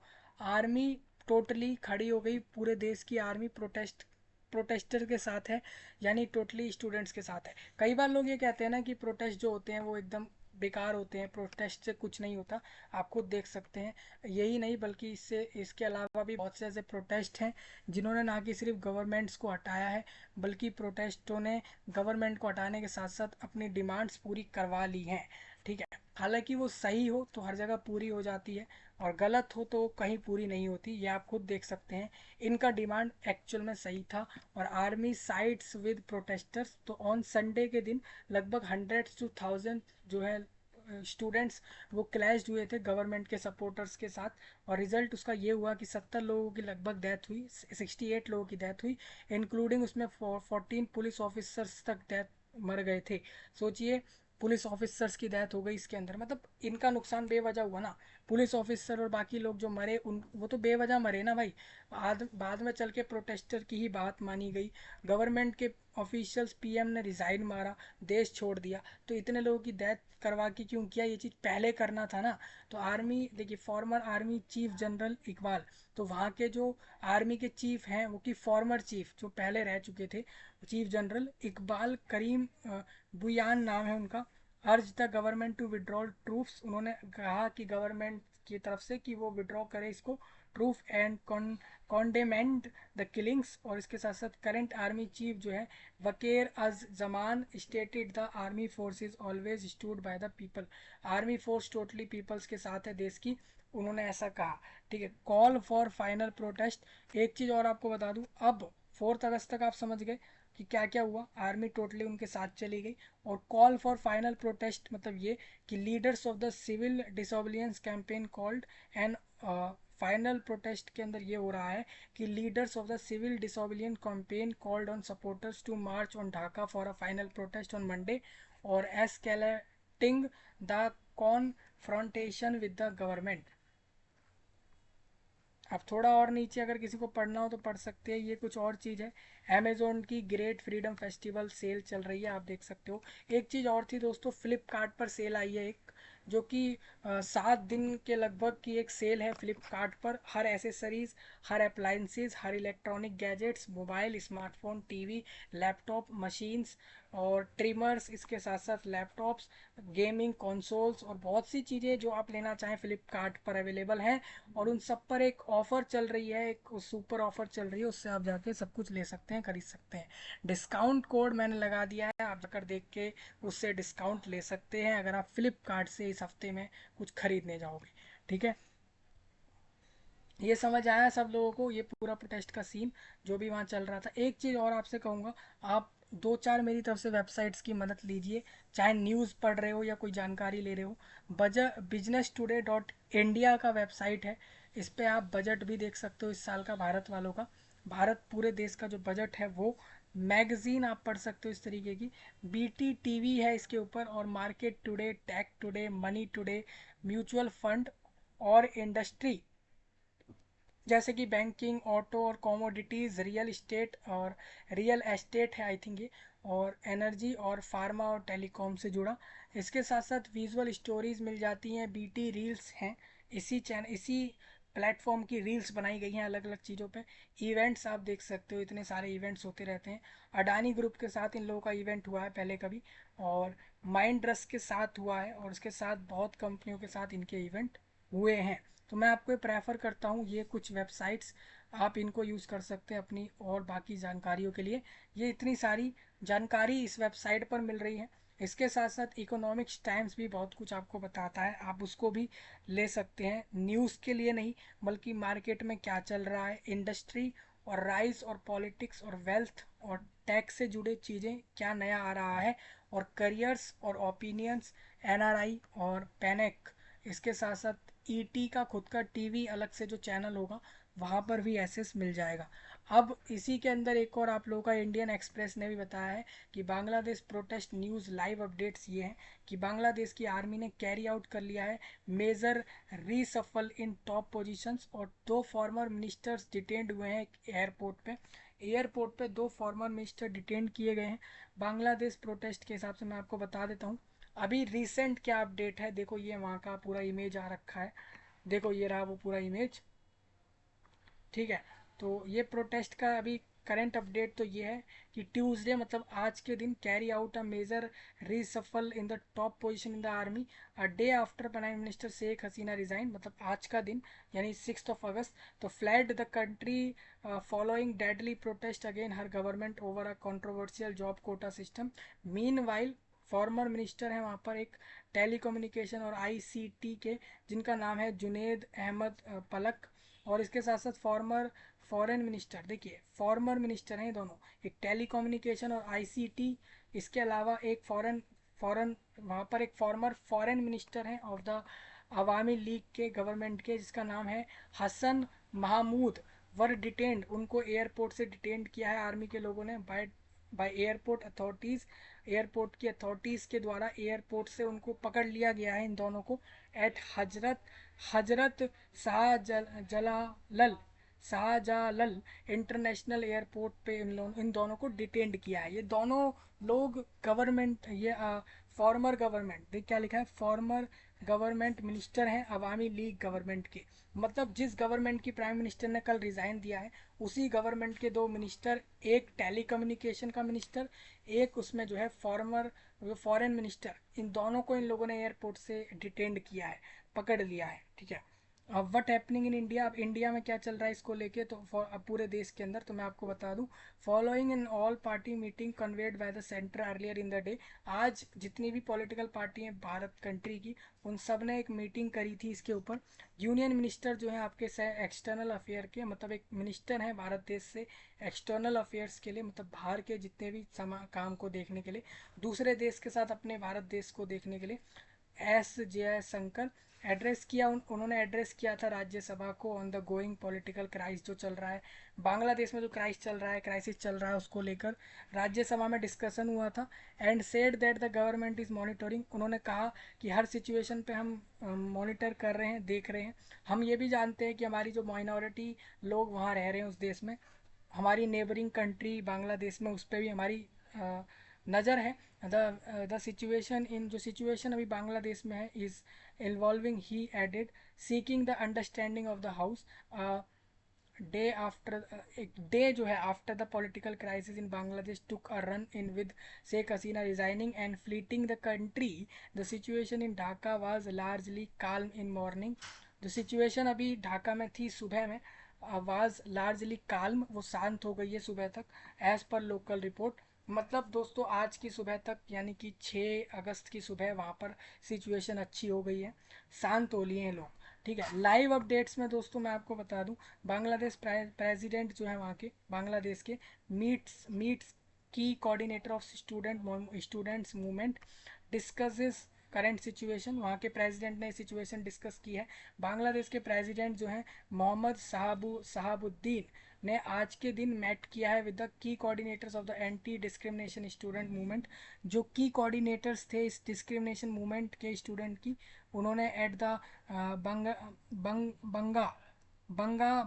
आर्मी टोटली खड़ी हो गई, पूरे देश की आर्मी प्रोटेस्टर के साथ है, यानी टोटली स्टूडेंट्स के साथ है। कई बार लोग ये कहते हैं ना कि प्रोटेस्ट जो होते हैं वो एकदम बेकार होते हैं, प्रोटेस्ट से कुछ नहीं होता, आप खुद देख सकते हैं। यही नहीं बल्कि इसके अलावा भी बहुत से ऐसे प्रोटेस्ट हैं जिन्होंने ना कि सिर्फ गवर्नमेंट्स को हटाया है, बल्कि प्रोटेस्टों ने गवर्नमेंट को हटाने के साथ साथ अपनी डिमांड्स पूरी करवा ली हैं। ठीक है, हालांकि वो सही हो तो हर जगह पूरी हो जाती है और गलत हो तो कहीं पूरी नहीं होती, ये आप खुद देख सकते हैं। इनका डिमांड एक्चुअल में सही था। और आर्मी साइड्स विद प्रोटेस्टर्स, तो ऑन संडे के दिन लगभग 100 to 1000 जो है स्टूडेंट्स वो क्लैश हुए थे गवर्नमेंट के सपोर्टर्स के साथ। और रिजल्ट उसका ये हुआ कि 70 लोगों की लगभग डेथ हुई, 68 लोगों की डेथ हुई, इंक्लूडिंग उसमें 14 पुलिस ऑफिसर्स तक डेथ मर गए थे। सोचिए, पुलिस ऑफिसर्स की डेथ हो गई इसके अंदर, मतलब इनका नुकसान बेवजह हुआ ना। पुलिस ऑफिसर और बाकी लोग जो मरे उन वो तो बेवजह मरे ना भाई। बाद में चल के प्रोटेस्टर की ही बात मानी गई, गवर्नमेंट के ऑफिशियल्स पीएम ने रिजाइन मारा, देश छोड़ दिया। तो इतने लोगों की डेथ करवा के क्यों किया, ये चीज़ पहले करना था ना। तो आर्मी देखिए, farmer army chief general Iqbal, तो वहाँ के जो आर्मी के चीफ हैं वो की फॉर्मर चीफ जो पहले रह चुके थे, चीफ जनरल इकबाल करीम बुयान नाम है उनका, urge the government to withdraw troops. उन्होंने कहा कि गवर्नमेंट की तरफ से कि वो विड्रॉ करे इसको troop and condemned the killings. और इसके साथ साथ करंट आर्मी चीफ जो है Waker uz Zaman stated the army force is always stood by the people. Army force totally peoples के साथ है देश की, उन्होंने ऐसा कहा। ठीक है, कॉल फॉर फाइनल प्रोटेस्ट। एक चीज़ और आपको बता दूं, अब 4 अगस्त तक आप समझ गए कि क्या क्या हुआ, आर्मी टोटली उनके साथ चली गई। और कॉल फॉर फाइनल प्रोटेस्ट मतलब ये कि leaders of the civil disobedience campaign called and final protest के अंदर ये हो रहा है कि leaders of the civil disobedience campaign called on supporters to march on Dhaka for a final protest on Monday और escalating the confrontation with the government. अब थोड़ा और नीचे अगर किसी को पढ़ना हो तो पढ़ सकते हैं, ये कुछ और चीज़ है। अमेजोन की ग्रेट फ्रीडम फेस्टिवल सेल चल रही है, आप देख सकते हो। एक चीज़ और थी दोस्तों, फ्लिपकार्ट पर सेल आई है एक, जो कि 7 दिन के लगभग की एक सेल है फ्लिपकार्ट पर। हर एसेसरीज, हर अप्लाइंसेस, हर electronic gadgets, mobile, smartphone, TV, laptop, machines और ट्रिमर्स, इसके साथ साथ लैपटॉप्स, गेमिंग कंसोल्स और बहुत सी चीज़ें जो आप लेना चाहें फ्लिपकार्ट पर अवेलेबल हैं। और उन सब पर एक ऑफ़र चल रही है, एक सुपर ऑफ़र चल रही है, उससे आप जाके सब कुछ ले सकते हैं, खरीद सकते हैं। डिस्काउंट कोड मैंने लगा दिया है, आप जाकर देख के उससे डिस्काउंट ले सकते हैं अगर आप फ्लिपकार्ट से इस हफ्ते में कुछ खरीदने जाओगे। ठीक है, ये समझ आया सब लोगों को, ये पूरा प्रोटेस्ट का सीन जो भी वहाँ चल रहा था। एक चीज़ और आपसे कहूँगा, आप 2-4 मेरी तरफ से वेबसाइट्स की मदद लीजिए, चाहे न्यूज़ पढ़ रहे हो या कोई जानकारी ले रहे हो। बिजनेस टुडे डॉट इंडिया का वेबसाइट है, इस पर आप बजट भी देख सकते हो इस साल का भारत वालों का। भारत पूरे देश का जो बजट है वो, मैगजीन आप पढ़ सकते हो इस तरीके की। बीटी टीवी है इसके ऊपर, और market today, tech today, money today, mutual fund और इंडस्ट्री जैसे कि बैंकिंग, ऑटो और कॉमोडिटीज़, रियल एस्टेट है आई थिंक ये, और एनर्जी और फार्मा और टेलीकॉम से जुड़ा। इसके साथ साथ विजुअल स्टोरीज मिल जाती हैं, बीटी रील्स हैं, इसी प्लेटफॉर्म की रील्स बनाई गई हैं अलग अलग चीज़ों पे। इवेंट्स आप देख सकते हो, इतने सारे इवेंट्स होते रहते हैं। अडानी ग्रुप के साथ इन लोगों का इवेंट हुआ है पहले कभी, और माइंड रस के साथ हुआ है, और उसके साथ बहुत कंपनियों के साथ इनके इवेंट हुए हैं। तो मैं आपको प्रेफर करता हूँ ये कुछ वेबसाइट्स, आप इनको यूज़ कर सकते हैं अपनी और बाकी जानकारियों के लिए। ये इतनी सारी जानकारी इस वेबसाइट पर मिल रही है। इसके साथ साथ इकोनॉमिक्स टाइम्स भी बहुत कुछ आपको बताता है, आप उसको भी ले सकते हैं, न्यूज़ के लिए नहीं बल्कि मार्केट में क्या चल रहा है, इंडस्ट्री और राइज और पॉलिटिक्स और वेल्थ और टैक्स से जुड़े चीज़ें क्या नया आ रहा है, और करियर्स और ओपिनियंस, एनआरआई और पैनिक। इसके साथ साथ ईटी का खुद का टीवी अलग से जो चैनल होगा वहाँ पर भी एक्सेस मिल जाएगा। अब इसी के अंदर एक और आप लोगों का इंडियन एक्सप्रेस ने भी बताया है कि Bangladesh protest news live updates ये हैं कि बांग्लादेश की आर्मी ने कैरी आउट कर लिया है मेजर रीसफल इन टॉप पोजीशंस, और 2 फॉर्मर मिनिस्टर्स डिटेंड हुए हैं एयरपोर्ट पे 2 फॉर्मर मिनिस्टर डिटेंड किए गए हैं बांग्लादेश प्रोटेस्ट के हिसाब से। मैं आपको बता देता हूँ अभी रिसेंट क्या अपडेट है, देखो ये वहाँ का पूरा इमेज आ रखा है, देखो ये रहा वो पूरा इमेज। ठीक है, तो ये प्रोटेस्ट का अभी करंट अपडेट तो ये है कि ट्यूसडे मतलब आज के दिन carry out a major reshuffle in the top position in the army a day after prime minister Sheikh Hasina resign, मतलब आज का दिन यानी 6 अगस्त। तो fled the country following deadly protest again her government over a controversial job quota system. Meanwhile former minister है वहाँ पर एक टेलीकम्युनिकेशन और आईसीटी के, जिनका नाम है जुनेद अहमद पलक। और इसके साथ साथ फॉर्मर फॉरेन मिनिस्टर, देखिए फॉर्मर मिनिस्टर हैं दोनों, एक टेलीकम्युनिकेशन और आईसीटी। इसके अलावा एक फॉरेन फॉरेन वहाँ पर एक फॉर्मर फॉरेन मिनिस्टर हैं ऑफ द अवामी लीग के गवर्नमेंट के, जिसका नाम है हसन महमूद। वर डिटेन्ड, उनको एयरपोर्ट से डिटेन्ड किया है आर्मी के लोगों ने by by airport authorities. Airport की अथॉरिटीज़ के द्वारा एयरपोर्ट से उनको पकड़ लिया गया है इन दोनों को एट हजरत शाहजलाल शाहजालाल इंटरनेशनल एयरपोर्ट पे इन दोनों को डिटेन्ड किया है। ये दोनों लोग गवर्नमेंट, ये फॉर्मर गवर्नमेंट, देख क्या लिखा है, फॉर्मर गवर्नमेंट मिनिस्टर हैं अवामी लीग गवर्नमेंट के। मतलब जिस गवर्नमेंट की प्राइम मिनिस्टर ने कल रिज़ाइन दिया है, उसी गवर्नमेंट के दो मिनिस्टर, एक टेलीकम्युनिकेशन का मिनिस्टर, एक उसमें जो है फॉर्मर फॉरेन मिनिस्टर, इन दोनों को इन लोगों ने एयरपोर्ट से डिटेन्ड किया है, पकड़ लिया है। ठीक है, अब व्हाट हैपनिंग इन इंडिया, अब इंडिया में क्या चल रहा है इसको लेके, तो अब पूरे देश के अंदर तो मैं आपको बता दूं, following in all party meeting conveyed by the centre earlier in the day. आज जितनी भी पॉलिटिकल पार्टी हैं भारत कंट्री की, उन सब ने एक मीटिंग करी थी इसके ऊपर। यूनियन मिनिस्टर जो है आपके एक्सटर्नल अफेयर के, मतलब एक मिनिस्टर हैं भारत देश से एक्सटर्नल अफेयर्स के लिए, मतलब बाहर के जितने भी काम को देखने के लिए, दूसरे देश के साथ अपने भारत देश को देखने के लिए, एस जयशंकर एड्रेस किया। उन्होंने एड्रेस किया था राज्यसभा को on the going political crisis जो चल रहा है बांग्लादेश में, जो क्राइसिस चल रहा है उसको लेकर राज्यसभा में डिस्कशन हुआ था। And said that the government is monitoring, उन्होंने कहा कि हर सिचुएशन पे हम मॉनिटर कर रहे हैं, देख रहे हैं। हम ये भी जानते हैं कि हमारी जो माइनॉरिटी लोग वहाँ रह रहे हैं उस देश में, हमारी नेबरिंग कंट्री बांग्लादेश में, उस पर भी हमारी नज़र है। द सिचुएशन इन, जो सिचुएशन अभी बांग्लादेश में है, is involving, he added, seeking the understanding of the house day after, एक डे जो है after the political crisis in Bangladesh took a run in with Sheikh Hasina resigning and fleeting the country, the situation in Dhaka was largely calm in morning. जो सिचुएशन अभी ढाका में थी सुबह में, वाज लार्जली काल्म, वो शांत हो गई है सुबह तक, एज पर लोकल रिपोर्ट। मतलब दोस्तों आज की सुबह तक, यानी कि 6 अगस्त की सुबह वहाँ पर सिचुएशन अच्छी हो गई है, शांत हो लिए हैं लोग। ठीक है, लाइव अपडेट्स में दोस्तों मैं आपको बता दूं, बांग्लादेश प्रेसिडेंट जो है वहाँ के बांग्लादेश के, मीट्स की coordinator of students movement, discusses current situation. वहाँ के प्रेसिडेंट ने सिचुएशन डिस्कस की है। बांग्लादेश के प्रेसिडेंट जो हैं मोहम्मद शहाबुद्दीन ने आज के दिन मेट किया है with the key coordinators of the anti discrimination student movement. जो की कोऑर्डिनेटर्स थे इस डिस्क्रिमिनेशन मूवमेंट के स्टूडेंट की, उन्होंने एट द बंगा बंगा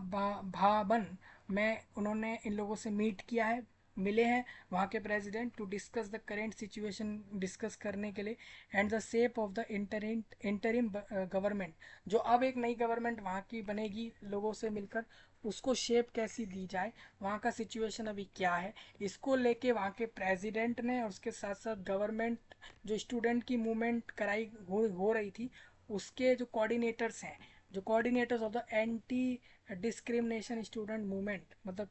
भावन में उन्होंने इन लोगों से मीट किया है, मिले हैं वहाँ के president, to discuss the current situation, discuss करने के लिए, and the shape of the interim government, जो अब एक नई गवर्नमेंट वहाँ की बनेगी लोगों से मिलकर, उसको शेप कैसी दी जाए, वहाँ का सिचुएशन अभी क्या है, इसको लेके वहाँ के प्रेसिडेंट ने और उसके साथ साथ गवर्नमेंट जो स्टूडेंट की मूवमेंट कराई हो रही थी, उसके जो कोऑर्डिनेटर्स हैं, जो coordinators of the anti discrimination student movement, मतलब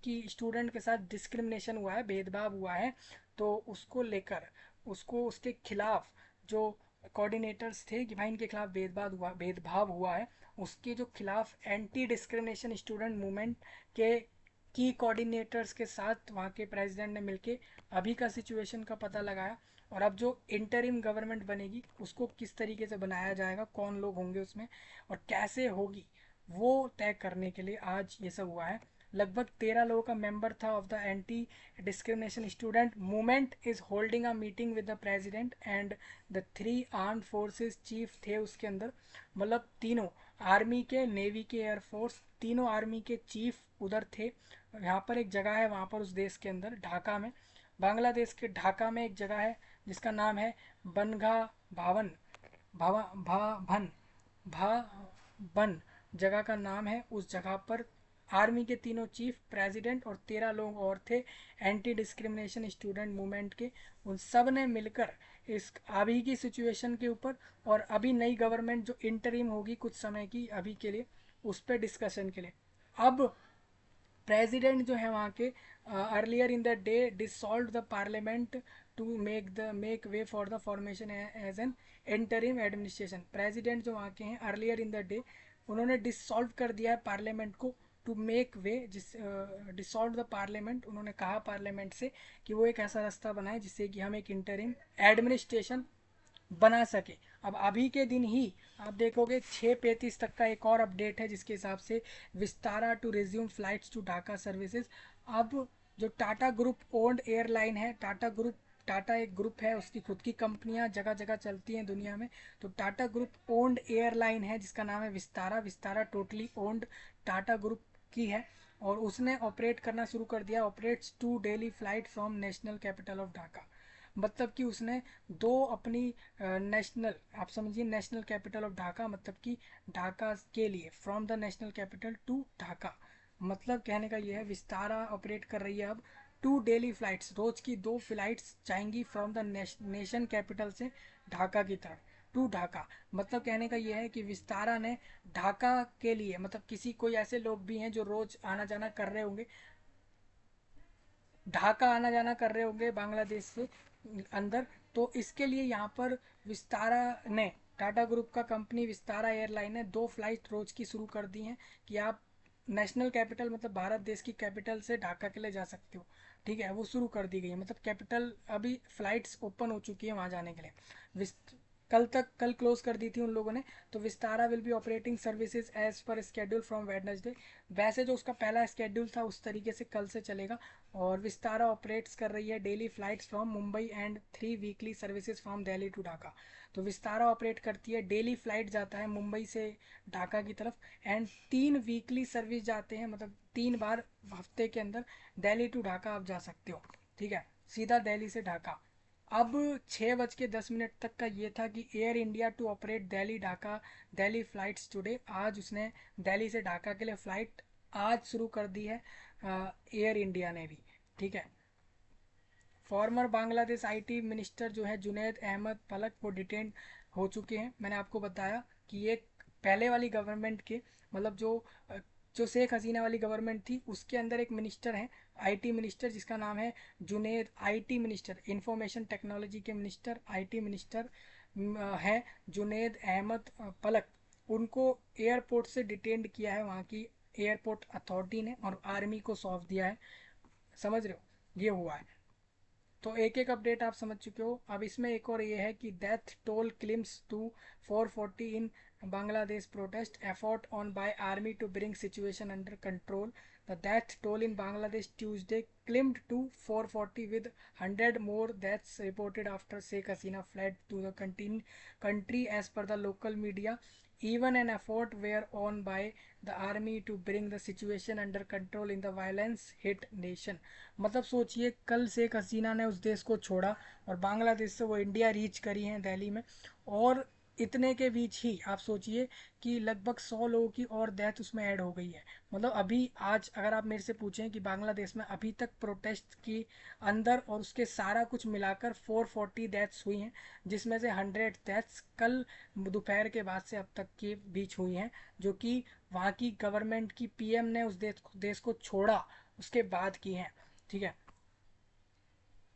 कि स्टूडेंट के साथ डिस्क्रिमिनेशन हुआ है, भेदभाव हुआ है, तो उसको लेकर, उसको उसके खिलाफ जो कोऑर्डिनेटर्स थे कि भाई इनके खिलाफ भेदभाव हुआ है, उसके जो खिलाफ एंटी डिस्क्रिमिनेशन स्टूडेंट मूवमेंट के की कोऑर्डिनेटर्स के साथ वहाँ के प्रेसिडेंट ने मिलके अभी का सिचुएशन का पता लगाया। और अब जो इंटरिम गवर्नमेंट बनेगी उसको किस तरीके से बनाया जाएगा, कौन लोग होंगे उसमें और कैसे होगी, वो तय करने के लिए आज ये सब हुआ है। लगभग 13 लोगों का मेंबर था of the anti discrimination student movement is holding a meeting with the president and the 3 armed forces chief थे उसके अंदर। मतलब तीनों आर्मी के, नेवी के, एयरफोर्स, तीनों आर्मी के चीफ उधर थे। यहाँ पर एक जगह है वहाँ पर उस देश के अंदर ढाका में, बांग्लादेश के ढाका में एक जगह है जिसका नाम है बनगा भावन भावा भाभन भाबन जगह का नाम है। उस जगह पर आर्मी के तीनों चीफ, प्रेसिडेंट और 13 लोग और थे एंटी डिस्क्रिमिनेशन स्टूडेंट मूवमेंट के। उन सब ने मिलकर इस अभी की सिचुएशन के ऊपर और अभी नई गवर्नमेंट जो इंटरिम होगी कुछ समय की अभी के लिए, उस पर डिस्कशन के लिए। अब प्रेसिडेंट जो है वहाँ के earlier in the day dissolve the parliament to make way for the formation as an interim administration. President जो वहाँ के हैं अर्लियर इन द डे उन्होंने डिसॉल्व कर दिया है पार्लियामेंट को to make way, dissolve the parliament. उन्होंने कहा पार्लियामेंट से कि वो एक ऐसा रास्ता बनाए जिससे कि हम एक इंटरिम एडमिनिस्ट्रेशन बना सके। अब अभी के दिन ही आप देखोगे 6:35 तक का एक और अपडेट है जिसके हिसाब से Vistara to resume flights to Dhaka services. अब जो टाटा ग्रुप ओन्ड एयरलाइन है, टाटा एक ग्रुप है, उसकी खुद की कंपनियां जगह जगह चलती हैं दुनिया में। तो टाटा ग्रुप ओन्ड एयरलाइन है जिसका नाम है Vistara. Vistara totally owned Tata group की है और उसने ऑपरेट करना शुरू कर दिया, operates 2 daily flight from national capital of Dhaka. मतलब कि उसने दो अपनी नेशनल, आप समझिए नेशनल कैपिटल ऑफ ढाका मतलब कि ढाका के लिए, from the national capital to Dhaka. मतलब कहने का ये है विस्तारा ऑपरेट कर रही है अब 2 डेली फ्लाइट्स, रोज की 2 फ्लाइट्स जाएंगी फ्रॉम द नेशन कैपिटल से ढाका की तरफ टू ढाका। मतलब कहने का ये है कि विस्तारा ने ढाका के लिए, मतलब किसी कोई ऐसे लोग भी हैं जो रोज आना जाना कर रहे होंगे, ढाका आना जाना कर रहे होंगे बांग्लादेश से अंदर, तो इसके लिए यहाँ पर विस्तारा ने, टाटा ग्रुप का कंपनी विस्तारा एयरलाइन ने 2 फ्लाइट रोज की शुरू कर दी हैं कि आप नेशनल कैपिटल मतलब भारत देश की कैपिटल से ढाका के लिए जा सकते हो। ठीक है, वो शुरू कर दी गई है, मतलब कैपिटल अभी फ्लाइट्स ओपन हो चुकी है वहाँ जाने के लिए। कल क्लोज कर दी थी उन लोगों ने। तो Vistara will be operating services as per schedule from Wednesday. वैसे जो उसका पहला स्केड्यूल था उस तरीके से कल से चलेगा। और विस्तारा ऑपरेट्स कर रही है daily flights from Mumbai and 3 weekly services from Delhi to Dhaka. तो विस्तारा ऑपरेट करती है, डेली फ्लाइट जाता है मुंबई से ढाका की तरफ एंड 3 वीकली सर्विस जाते हैं, मतलब 3 बार हफ्ते के अंदर दिल्ली टू ढाका आप जा सकते हो। ठीक है, सीधा दिल्ली से ढाका। अब 6:10 तक का ये था कि Air India to operate Delhi Dhaka Delhi flights today. आज उसने दिल्ली से ढाका के लिए फ़्लाइट आज शुरू कर दी है एयर इंडिया ने भी। ठीक है, फॉर्मर बांग्लादेश आईटी मिनिस्टर जो है जुनैद अहमद पलक वो डिटेन हो चुके हैं। मैंने आपको बताया कि ये पहले वाली गवर्नमेंट के, मतलब जो शेख हसीना वाली गवर्नमेंट थी उसके अंदर एक मिनिस्टर हैं आईटी मिनिस्टर जिसका नाम है Junaid, IT minister information technology के मिनिस्टर आईटी मिनिस्टर हैं जुनैद अहमद पलक। उनको एयरपोर्ट से डिटेन्ड किया है वहाँ की एयरपोर्ट अथॉरिटी ने और आर्मी को सौंप दिया है। समझ रहे हो, ये हुआ है। तो एक एक अपडेट आप समझ चुके हो। अब इसमें एक और ये है कि death toll climbs to 440 in Bangladesh protest effort on by army to bring situation under control. The death toll in Bangladesh Tuesday climbed to 440 with 100 more deaths reported after Sheikh Hasina fled to the country as per the local media. Even an effort were on by the army to bring the situation under control in the violence hit nation। मतलब सोचिए कल शेख हसीना ने उस देश को छोड़ा और बांग्लादेश से वो इंडिया रीच करी हैं दिल्ली में, और इतने के बीच ही आप सोचिए कि लगभग 100 लोगों की और डेथ उसमें ऐड हो गई है। मतलब अभी आज अगर आप मेरे से पूछें कि बांग्लादेश में अभी तक प्रोटेस्ट की अंदर और उसके सारा कुछ मिलाकर 440 डेथ्स हुई हैं, जिसमें से 100 डेथ्स कल दोपहर के बाद से अब तक के बीच हुई हैं, जो कि वहाँ की गवर्नमेंट की पीएम ने उस देश को छोड़ा उसके बाद की हैं। ठीक है,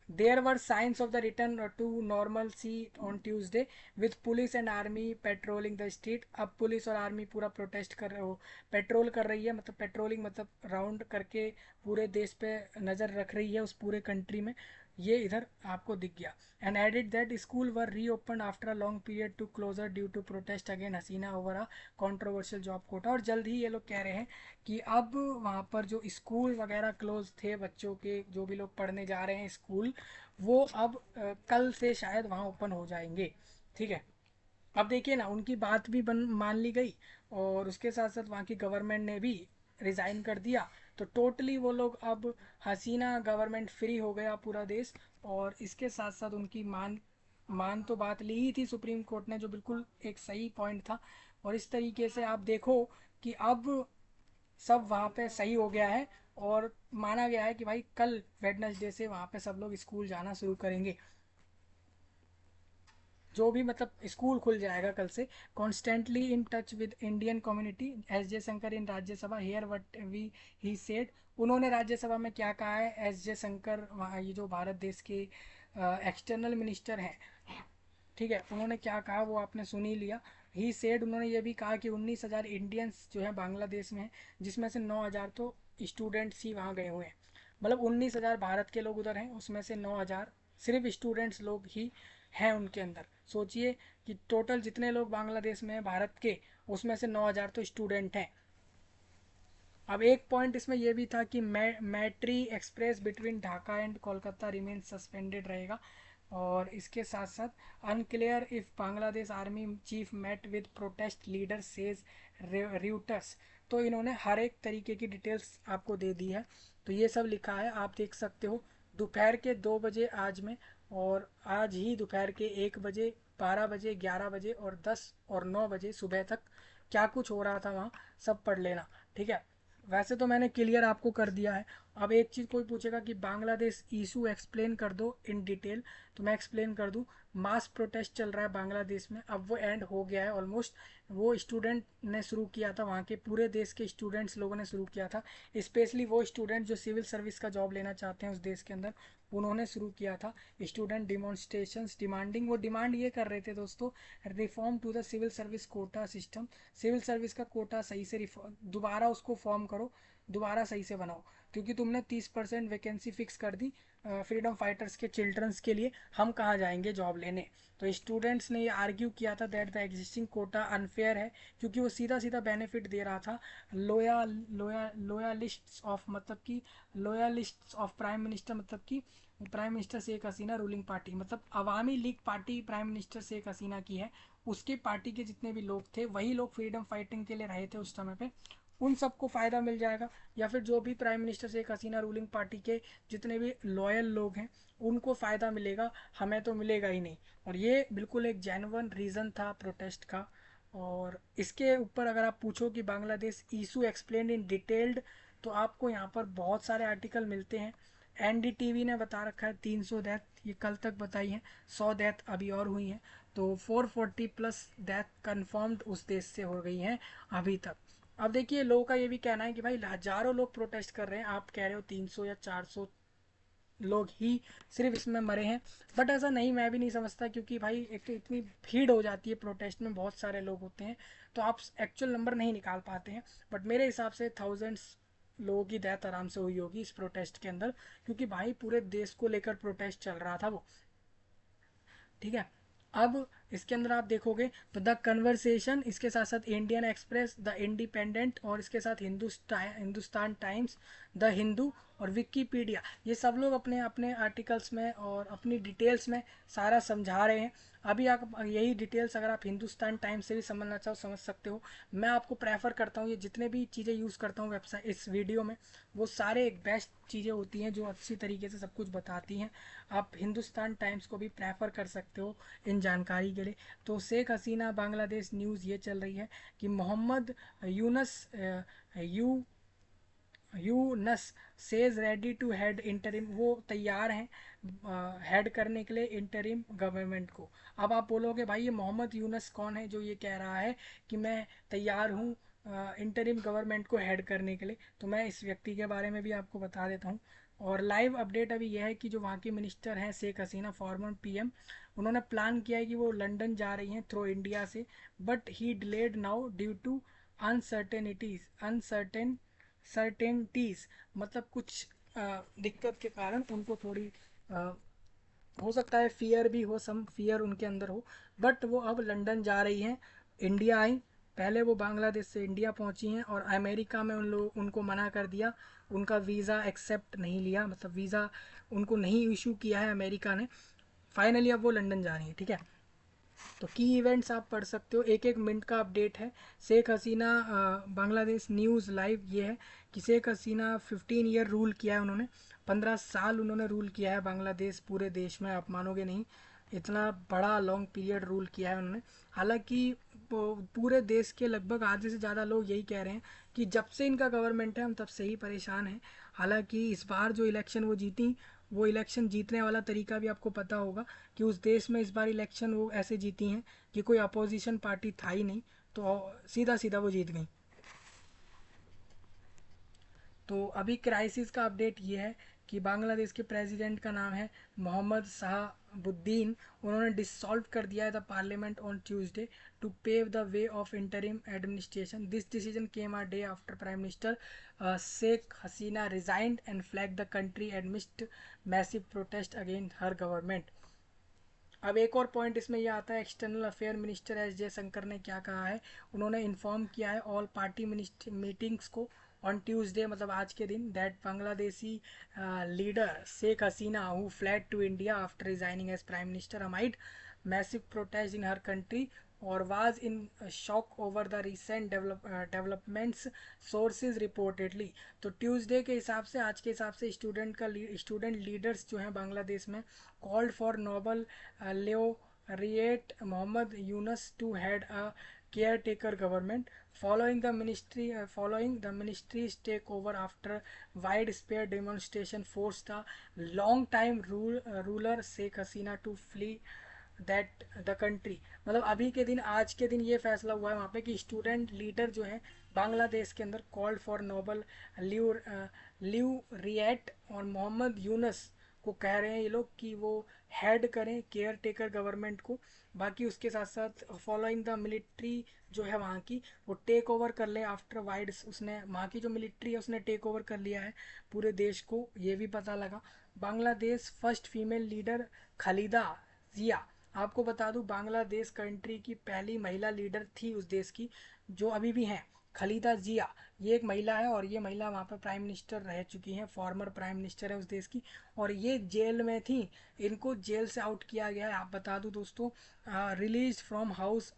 there were signs of the return to normalcy on Tuesday with police and army patrolling the street। अब पुलिस और आर्मी पूरा प्रोटेस्ट कर रहे हो, पेट्रोल कर रही है, मतलब पेट्रोलिंग मतलब राउंड करके पूरे देश पे नज़र रख रही है उस पूरे कंट्री में। ये इधर आपको दिख गया। And added that school were reopen after a long period to closure due to protest again Hasina over a controversial job quota. और जल्द ही ये लोग कह रहे हैं कि अब वहाँ पर जो स्कूल वगैरह क्लोज थे, बच्चों के जो भी लोग पढ़ने जा रहे हैं स्कूल, वो अब कल से शायद वहाँ ओपन हो जाएंगे। ठीक है, अब देखिए ना उनकी बात भी मान ली गई और उसके साथ साथ वहाँ की गवर्नमेंट ने भी रिज़ाइन कर दिया। तो टोटली वो लोग अब हसीना गवर्नमेंट फ्री हो गया पूरा देश। और इसके साथ साथ उनकी मान तो बात ली ही थी सुप्रीम कोर्ट ने, जो बिल्कुल एक सही पॉइंट था। और इस तरीके से आप देखो कि अब सब वहाँ पे सही हो गया है और माना गया है कि भाई कल वेडनेसडे से वहाँ पे सब लोग स्कूल जाना शुरू करेंगे, जो भी मतलब स्कूल खुल जाएगा कल से। Constantly in touch with Indian community S Jaishankar in Rajya Sabha here what we he said. उन्होंने राज्यसभा में क्या कहा है एस जयशंकर, वहाँ ये जो भारत देश के एक्सटर्नल मिनिस्टर हैं, ठीक है, उन्होंने क्या कहा वो आपने सुन ही लिया। ही सेड, उन्होंने ये भी कहा कि 19,000 इंडियंस जो है बांग्लादेश में हैं, जिसमें से 9,000 तो स्टूडेंट्स ही वहाँ गए हुए हैं। मतलब 19,000 भारत के लोग उधर हैं, उसमें से 9,000 सिर्फ स्टूडेंट्स लोग ही हैं उनके अंदर। सोचिए कि टोटल जितने लोग बांग्लादेश में हैं भारत के, उसमें से 9,000 तो स्टूडेंट हैं। अब एक पॉइंट इसमें यह भी था कि Maitree express between Dhaka and Kolkata remain suspended रहेगा। और इसके साथ साथ unclear if Bangladesh army chief met with protest leader says Reuters. तो इन्होंने हर एक तरीके की डिटेल्स आपको दे दी है। तो ये सब लिखा है, आप देख सकते हो दोपहर के 2 बजे आज में, और आज ही दोपहर के 1 बजे, 12 बजे, 11 बजे और 10 और 9 बजे सुबह तक क्या कुछ हो रहा था वहाँ, सब पढ़ लेना, ठीक है। वैसे तो मैंने क्लियर आपको कर दिया है। अब एक चीज़ कोई पूछेगा कि बांग्लादेश इशू एक्सप्लेन कर दो इन डिटेल, तो मैं एक्सप्लेन कर दूं। मास प्रोटेस्ट चल रहा है बांग्लादेश में, अब वो एंड हो गया है ऑलमोस्ट। वो स्टूडेंट ने शुरू किया था, वहाँ के पूरे देश के स्टूडेंट्स लोगों ने शुरू किया था। स्पेशली वो स्टूडेंट जो सिविल सर्विस का जॉब लेना चाहते हैं उस देश के अंदर, उन्होंने शुरू किया था स्टूडेंट डिमॉन्स्ट्रेशंस डिमांडिंग। वो डिमांड ये कर रहे थे दोस्तों, reform to the civil service quota system. Civil service का कोटा सही से दोबारा उसको फॉर्म करो, दोबारा सही से बनाओ, क्योंकि तुमने 30% वैकेंसी फिक्स कर दी फ्रीडम फाइटर्स के चिल्ड्रंस के लिए, हम कहाँ जाएंगे जॉब लेने। तो स्टूडेंट्स ने ये आर्ग्यू किया था that the existing quota unfair है, क्योंकि वो सीधा सीधा बेनिफिट दे रहा था लोयलिस्ट्स ऑफ, मतलब कि लोयलिस्ट्स ऑफ प्राइम मिनिस्टर, मतलब कि prime minister Sheikh Hasina ruling party, मतलब Awami League party prime minister Sheikh Hasina की है, उसके पार्टी के जितने भी लोग थे वही लोग फ्रीडम फाइटिंग के लिए रहे थे उस समय पे, उन सबको फ़ायदा मिल जाएगा। या फिर जो भी prime minister Sheikh Hasina ruling party के जितने भी लॉयल लोग हैं उनको फ़ायदा मिलेगा, हमें तो मिलेगा ही नहीं। और ये बिल्कुल एक जेन्युइन रीज़न था प्रोटेस्ट का। और इसके ऊपर अगर आप पूछो कि Bangladesh issue explain in detailed, तो आपको यहाँ पर बहुत सारे आर्टिकल मिलते हैं। एनडीटीवी ने बता रखा है 300 डेथ ये कल तक बताई है, 100 डेथ अभी और हुई हैं, तो 440 प्लस डेथ कन्फर्म्ड उस देश से हो गई हैं अभी तक। अब देखिए लोगों का ये भी कहना है कि भाई हजारों लोग प्रोटेस्ट कर रहे हैं, आप कह रहे हो 300 या 400 लोग ही सिर्फ इसमें मरे हैं। बट ऐसा नहीं, मैं भी नहीं समझता, क्योंकि भाई एक तो इतनी भीड़ हो जाती है प्रोटेस्ट में, बहुत सारे लोग होते हैं, तो आप एक्चुअल नंबर नहीं निकाल पाते हैं। बट मेरे हिसाब से थाउजेंड्स लोगों की डेथ आराम से हुई होगी इस प्रोटेस्ट के अंदर, क्योंकि भाई पूरे देश को लेकर प्रोटेस्ट चल रहा था वो, ठीक है। अब इसके अंदर आप देखोगे तो द कन्वर्सेशन, इसके साथ साथ इंडियन एक्सप्रेस, द इंडिपेंडेंट, और इसके साथ हिंदुस्तान टाइम्स, द हिंदू और विकीपीडिया, ये सब लोग अपने अपने आर्टिकल्स में और अपनी डिटेल्स में सारा समझा रहे हैं। अभी आप यही डिटेल्स अगर आप हिंदुस्तान टाइम्स से भी समझना चाहो समझ सकते हो। मैं आपको प्रेफर करता हूँ, ये जितने भी चीज़ें यूज़ करता हूँ वेबसाइट इस वीडियो में, वो सारे एक बेस्ट चीज़ें होती हैं जो अच्छी तरीके से सब कुछ बताती हैं। आप हिंदुस्तान टाइम्स को भी प्रेफर कर सकते हो इन जानकारी के लिए। तो शेख हसीना बांग्लादेश न्यूज़ ये चल रही है कि मोहम्मद यूनस यू Yunus says ready to head interim, वो तैयार हैं हेड करने के लिए इंटरिम गवर्नमेंट को। अब आप बोलोगे भाई ये मोहम्मद यूनस कौन है जो ये कह रहा है कि मैं तैयार हूँ इंटरिम गवर्नमेंट को हेड करने के लिए, तो मैं इस व्यक्ति के बारे में भी आपको बता देता हूँ। और लाइव अपडेट अभी यह है कि जो वहाँ की मिनिस्टर हैं शेख हसीना फॉर्मर पीएम, उन्होंने प्लान किया है कि वो लंदन जा रही हैं थ्रू इंडिया से, but he delayed now due to uncertainties, मतलब कुछ दिक्कत के कारण उनको थोड़ी अ, हो सकता है फियर भी हो, सम फियर उनके अंदर हो, बट वो अब लंदन जा रही हैं। इंडिया आई, पहले वो बांग्लादेश से इंडिया पहुंची हैं और अमेरिका में उन लोग उनको मना कर दिया, उनका वीज़ा एक्सेप्ट नहीं लिया, मतलब वीज़ा उनको नहीं इशू किया है अमेरिका ने। फाइनली अब वो लंदन जा रही है, ठीक है। तो की इवेंट्स आप पढ़ सकते हो, एक एक मिनट का अपडेट है। शेख हसीना बांग्लादेश न्यूज़ लाइव ये है कि शेख हसीना 15 ईयर रूल किया है उन्होंने, 15 साल उन्होंने रूल किया है बांग्लादेश पूरे देश में, आप मानोगे नहीं, इतना बड़ा लॉन्ग पीरियड रूल किया है उन्होंने। हालांकि पूरे देश के लगभग आधे से ज़्यादा लोग यही कह रहे हैं कि जब से इनका गवर्नमेंट है हम तब से ही परेशान हैं। हालांकि इस बार जो इलेक्शन वो जीती, वो इलेक्शन जीतने वाला तरीका भी आपको पता होगा कि उस देश में इस बार इलेक्शन वो ऐसे जीती हैं कि कोई अपोजिशन पार्टी था ही नहीं, तो सीधा सीधा वो जीत गई। तो अभी क्राइसिस का अपडेट ये है कि बांग्लादेश के प्रेसिडेंट का नाम है मोहम्मद शहाबुद्दीन, उन्होंने डिसॉल्व कर दिया है the parliament on Tuesday to pave the way of interim administration. This decision came a day after prime minister Sheikh Hasina resigned and fled the country amidst massive protest against her government. अब एक और पॉइंट इसमें यह आता है, external affair minister S Jaishankar ने क्या कहा है, उन्होंने इन्फॉर्म किया है ऑल पार्टी मीटिंग्स को ऑन ट्यूसडे, मतलब आज के दिन, that Bangladeshi leader Sheikh Hasina who fled to India after resigning as prime minister amid massive protest in her country और was in shock over the recent developments sources reportedly. तो ट्यूसडे के हिसाब से, आज के हिसाब से स्टूडेंट लीडर्स जो हैं बांग्लादेश में called for Nobel laureate Mohammad Yunus to head a caretaker government following the ministry's takeover after widespread demonstration forced the long time ruler Sheikh Hasina to flee that the country. मतलब अभी के दिन, आज के दिन ये फैसला हुआ है वहाँ पे कि स्टूडेंट लीडर जो है बांग्लादेश के अंदर कॉल्ड फॉर नोबल ल्यूरिएट और मोहम्मद यूनस को कह रहे हैं ये लोग कि वो हेड करें केयर टेकर गवर्नमेंट को। बाकी उसके साथ साथ फॉलोइंग द मिलिट्री जो है वहाँ की, वो टेक ओवर कर ले आफ्टर वाइड, उसने वहाँ की जो मिलिट्री है उसने टेक ओवर कर लिया है पूरे देश को, ये भी पता लगा। बांग्लादेश फर्स्ट फीमेल लीडर खलीदा जिया, आपको बता दूं बांग्लादेश कंट्री की पहली महिला लीडर थी उस देश की, जो अभी भी हैं, खलीदा जिया। ये एक महिला है और ये महिला वहाँ पर प्राइम मिनिस्टर रह चुकी हैं, फॉर्मर प्राइम मिनिस्टर है उस देश की, और ये जेल में थी, इनको जेल से आउट किया गया है। आप बता दूं दोस्तों, रिलीज फ्रॉम हाउस,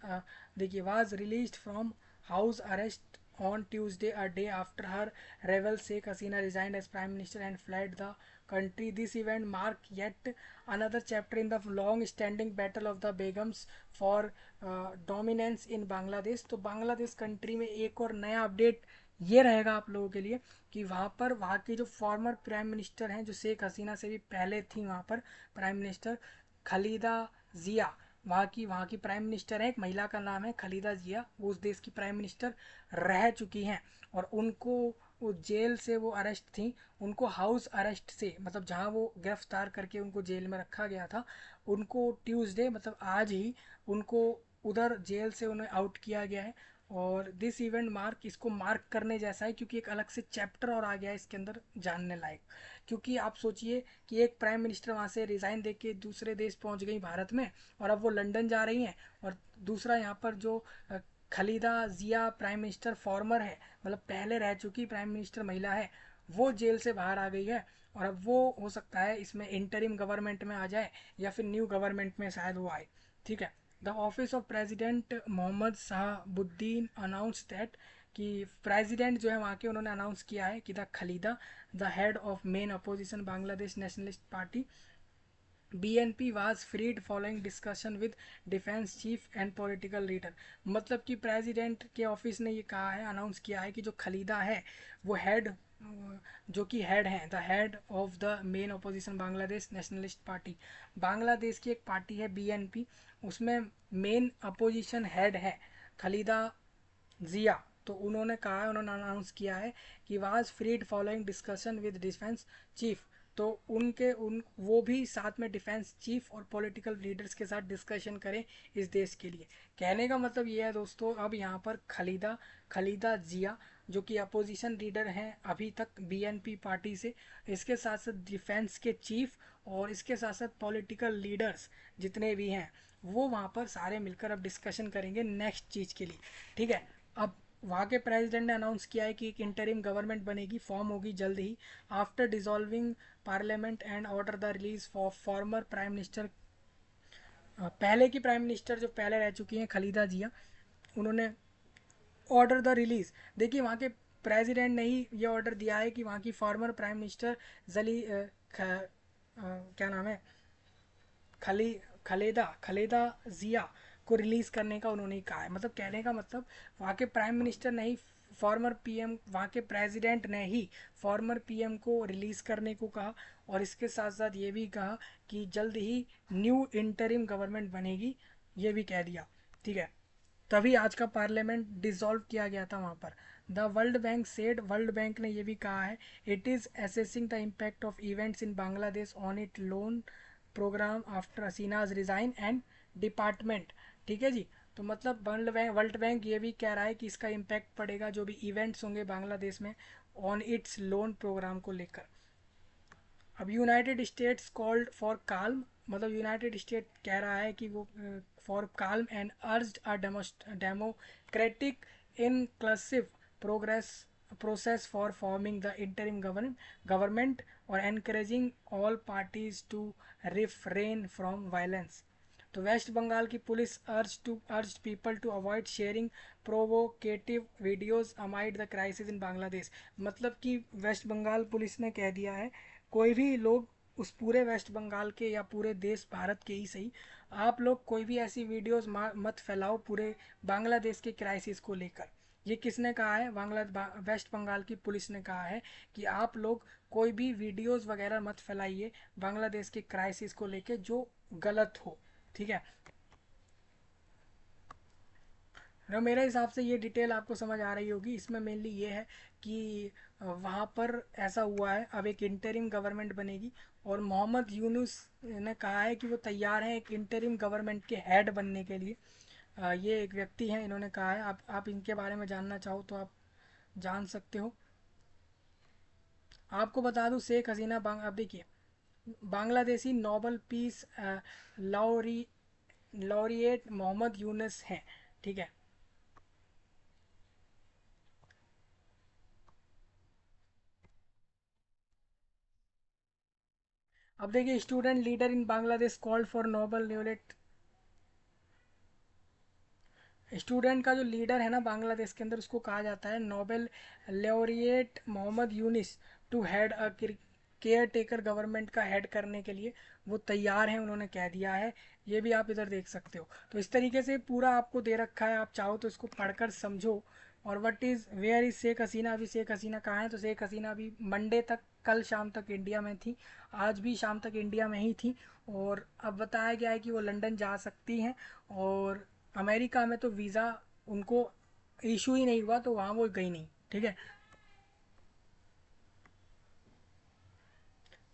देखिए, was release from house arrest on Tuesday, a day after her rival Sheikh Hasina resigned as Prime Minister and fled the country. This event marked yet another chapter in the long-standing battle of the Begums for dominance in Bangladesh. तो बांग्लादेश कंट्री में एक और नया अपडेट ये रहेगा आप लोगों के लिए कि वहाँ की जो फॉर्मर प्राइम मिनिस्टर हैं, जो शेख हसीना से भी पहले थी वहाँ पर प्राइम मिनिस्टर, खलीदा जिया, वहाँ की प्राइम मिनिस्टर है, एक महिला का नाम है खलीदा जिया, वो उस देश की प्राइम मिनिस्टर रह चुकी हैं और उनको वो जेल से वो अरेस्ट थी, उनको हाउस अरेस्ट से, मतलब जहाँ वो गिरफ्तार करके उनको जेल में रखा गया था, उनको ट्यूसडे मतलब आज ही उनको उधर जेल से उन्हें आउट किया गया है। और दिस इवेंट मार्क, इसको मार्क करने जैसा है क्योंकि एक अलग से चैप्टर और आ गया है इसके अंदर जानने लायक। क्योंकि आप सोचिए कि एक प्राइम मिनिस्टर वहाँ से रिज़ाइन दे के दूसरे देश पहुँच गई भारत में और अब वो लंदन जा रही हैं, और दूसरा यहाँ पर जो खलीदा जिया प्राइम मिनिस्टर फॉर्मर है, मतलब पहले रह चुकी प्राइम मिनिस्टर महिला है, वो जेल से बाहर आ गई है और अब वो हो सकता है इसमें इंटरिम गवर्नमेंट में आ जाए या फिर न्यू गवर्नमेंट में शायद वो आए। ठीक है, the office of president Mohammed Shahabuddin announce that, कि प्रेसिडेंट जो है वहाँ के, उन्होंने अनाउंस किया है कि the Khaleda the head of main opposition Bangladesh nationalist party BNP was freed following discussion with defence chief and political leader. मतलब कि प्रेसिडेंट के ऑफिस ने ये कहा है, अनाउंस किया है कि जो खलीदा है वो हेड, जो कि हेड हैं, the head of the main opposition Bangladesh nationalist party, Bangladesh की एक पार्टी है BNP, उसमें मेन अपोजिशन हेड है खलीदा जिया। तो उन्होंने कहा है, उन्होंने अनाउंस किया है कि was freed following discussion with defence chief. तो वो भी साथ में डिफेंस चीफ और पॉलिटिकल लीडर्स के साथ डिस्कशन करें इस देश के लिए। कहने का मतलब ये है दोस्तों, अब यहाँ पर खलीदा जिया जो कि अपोजिशन लीडर हैं अभी तक BNP पार्टी से, इसके साथ साथ डिफेंस के चीफ और इसके साथ साथ पॉलिटिकल लीडर्स जितने भी हैं, वो वहाँ पर सारे मिलकर अब डिस्कशन करेंगे नेक्स्ट चीज़ के लिए। ठीक है, अब वहाँ के प्रेसिडेंट ने अनाउंस किया है कि एक इंटरिम गवर्नमेंट बनेगी, फॉर्म होगी जल्द ही, after dissolving parliament and order the release for former prime minister. पहले की प्राइम मिनिस्टर जो पहले रह चुकी हैं खलीदा जिया, उन्होंने ऑर्डर द रिलीज, देखिए वहाँ के प्रेसिडेंट ने ही ये ऑर्डर दिया है कि वहाँ की फॉर्मर प्राइम मिनिस्टर क्या नाम है, खली खलेदा जिया को रिलीज करने का उन्होंने ही कहा है। मतलब कहने का मतलब, वहाँ के प्राइम मिनिस्टर ने ही फॉर्मर PM, वहाँ के प्रेसिडेंट ने ही फॉर्मर PM को रिलीज करने को कहा और इसके साथ साथ ये भी कहा कि जल्द ही न्यू इंटरिम गवर्नमेंट बनेगी, ये भी कह दिया। ठीक है, तभी आज का पार्लियामेंट डिसॉल्व किया गया था वहाँ पर। The world bank said, world bank ने ये भी कहा है, it is assessing the impact of events in Bangladesh on it loan program after Hasina's resign and department. ठीक है जी। तो मतलब वर्ल्ड बैंक ये भी कह रहा है कि इसका इम्पैक्ट पड़ेगा जो भी इवेंट्स होंगे बांग्लादेश में ऑन इट्स लोन प्रोग्राम को लेकर। अब United States called for calm, मतलब यूनाइटेड स्टेट कह रहा है कि वो for calm and urged a democratic inclusive progress process for forming the interim government और encouraging all parties to refrain from violence. तो वेस्ट बंगाल की police urge people to avoid sharing provocative videos amid the crisis in Bangladesh. मतलब कि वेस्ट बंगाल पुलिस ने कह दिया है, कोई भी लोग उस पूरे वेस्ट बंगाल के या पूरे देश भारत के ही सही, आप लोग कोई भी ऐसी वीडियोस मत फैलाओ पूरे बांग्लादेश के क्राइसिस को लेकर। ये किसने कहा है? वेस्ट बंगाल की पुलिस ने कहा है कि आप लोग कोई भी वीडियोस वगैरह मत फैलाइए बांग्लादेश के क्राइसिस को लेकर जो गलत हो। ठीक है ना, मेरे हिसाब से ये डिटेल आपको समझ आ रही होगी। इसमें मेनली ये है कि वहाँ पर ऐसा हुआ है, अब एक इंटरिम गवर्नमेंट बनेगी और मोहम्मद यूनुस ने कहा है कि वो तैयार हैं एक इंटरिम गवर्नमेंट के हेड बनने के लिए। ये एक व्यक्ति हैं, इन्होंने कहा है। आप इनके बारे में जानना चाहो तो आप जान सकते हो। आपको बता दूं, शेख हसीना अब देखिए, Bangladeshi Nobel peace laure laureate Mohammad Yunus हैं। ठीक है। अब देखिए, student leader in Bangladesh called for Nobel laureate. Student का जो लीडर है ना बांग्लादेश के अंदर, उसको कहा जाता है Nobel laureate Mohammad Yunus to head a caretaker government का हेड करने के लिए वो तैयार हैं, उन्होंने कह दिया है। ये भी आप इधर देख सकते हो। तो इस तरीके से पूरा आपको दे रखा है, आप चाहो तो इसको पढ़कर समझो। और what is where is Sheikh Hasina, अभी शेख हसीना कहाँ है? तो शेख हसीना अभी मंडे तक, कल शाम तक इंडिया में थी, आज भी शाम तक इंडिया में ही थी। और अब बताया गया है कि वो लंदन जा सकती हैं। और अमेरिका में तो वीज़ा उनको इशू ही नहीं हुआ, तो वहाँ वो गई नहीं। ठीक है।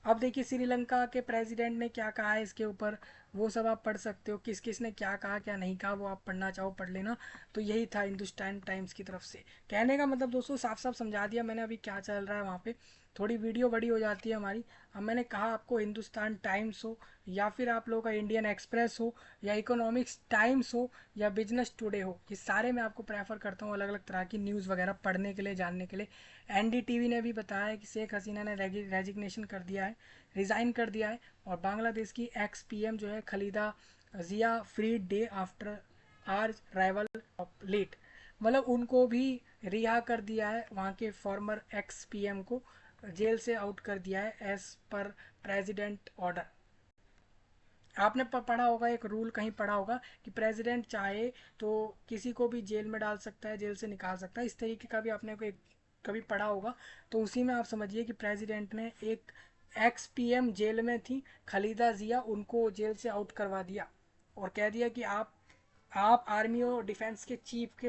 अब देखिए, श्रीलंका के प्रेसिडेंट ने क्या कहा है इसके ऊपर, वो सब आप पढ़ सकते हो। किस किस ने क्या कहा क्या नहीं कहा, वो आप पढ़ना चाहो पढ़ लेना। तो यही था हिंदुस्तान टाइम्स की तरफ से। कहने का मतलब दोस्तों, साफ साफ समझा दिया मैंने अभी क्या चल रहा है वहाँ पे। थोड़ी वीडियो बड़ी हो जाती है हमारी। अब मैंने कहा आपको हिंदुस्तान टाइम्स हो, या फिर आप लोगों का इंडियन एक्सप्रेस हो, या इकोनॉमिक्स टाइम्स हो, या बिजनेस टुडे हो, ये सारे मैं आपको प्रेफर करता हूँ अलग अलग तरह की न्यूज़ वगैरह पढ़ने के लिए, जानने के लिए। एनडीटीवी ने भी बताया है कि शेख हसीना ने रेजिग्नेशन कर दिया है, रिज़ाइन कर दिया है। और बांग्लादेश की एक्स पीएम जो है Khaleda Zia free day after arch rival of late, मतलब उनको भी रिहा कर दिया है। वहाँ के फॉर्मर एक्स पीएम को जेल से आउट कर दिया है एज पर प्रेसिडेंट ऑर्डर। आपने पढ़ा होगा, एक रूल कहीं पढ़ा होगा कि प्रेसिडेंट चाहे तो किसी को भी जेल में डाल सकता है, जेल से निकाल सकता है। इस तरीके का भी आपने को एक कभी पढ़ा होगा। तो उसी में आप समझिए कि प्रेसिडेंट ने एक एक्स पीएम जेल में थी खलीदा जिया, उनको जेल से आउट करवा दिया और कह दिया कि आप आर्मी और डिफेंस के चीफ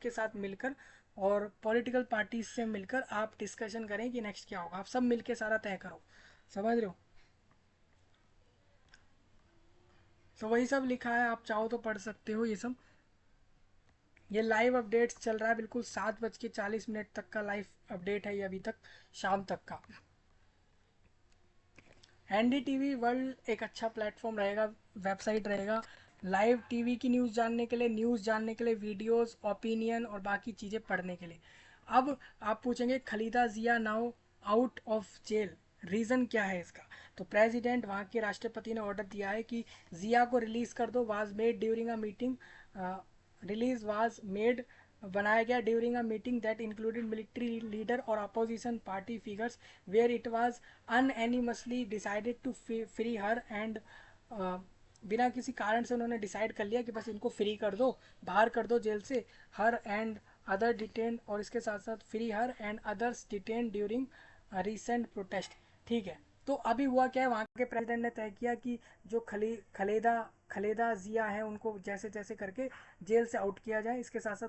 के साथ मिलकर और पॉलिटिकल पार्टीज से मिलकर आप डिस्कशन करें कि नेक्स्ट क्या होगा, आप सब मिलकर सारा तय करो। समझ रहे हो? तो वही सब लिखा है, आप चाहो तो पढ़ सकते हो ये सब। ये लाइव अपडेट्स चल रहा है, बिल्कुल 7:40 तक का लाइव अपडेट है ये अभी तक, शाम तक का। एनडीटीवी वर्ल्ड एक अच्छा प्लेटफॉर्म रहेगा, वेबसाइट रहेगा लाइव टीवी की न्यूज़ जानने के लिए, वीडियोस, ओपिनियन और बाकी चीज़ें पढ़ने के लिए। अब आप पूछेंगे Khaleda Zia now out of jail, reason क्या है इसका? तो प्रेसिडेंट, वहाँ के राष्ट्रपति ने ऑर्डर दिया है कि जिया को रिलीज़ कर दो। Was made during a meeting, release was made, बनाया गया during a meeting that included military leader और opposition party figures where it was unanimously decided to free her and, बिना किसी कारण से उन्होंने डिसाइड कर लिया कि बस इनको फ्री कर दो, बाहर कर दो जेल से, हर एंड अदर डिटेन, और इसके साथ साथ free her and others detain during recent protest. ठीक है। तो अभी हुआ क्या है, वहाँ के प्रेसिडेंट ने तय किया कि जो खलेदा खलेदा जिया है उनको जैसे जैसे करके जेल से आउट किया जाए। इसके साथ साथ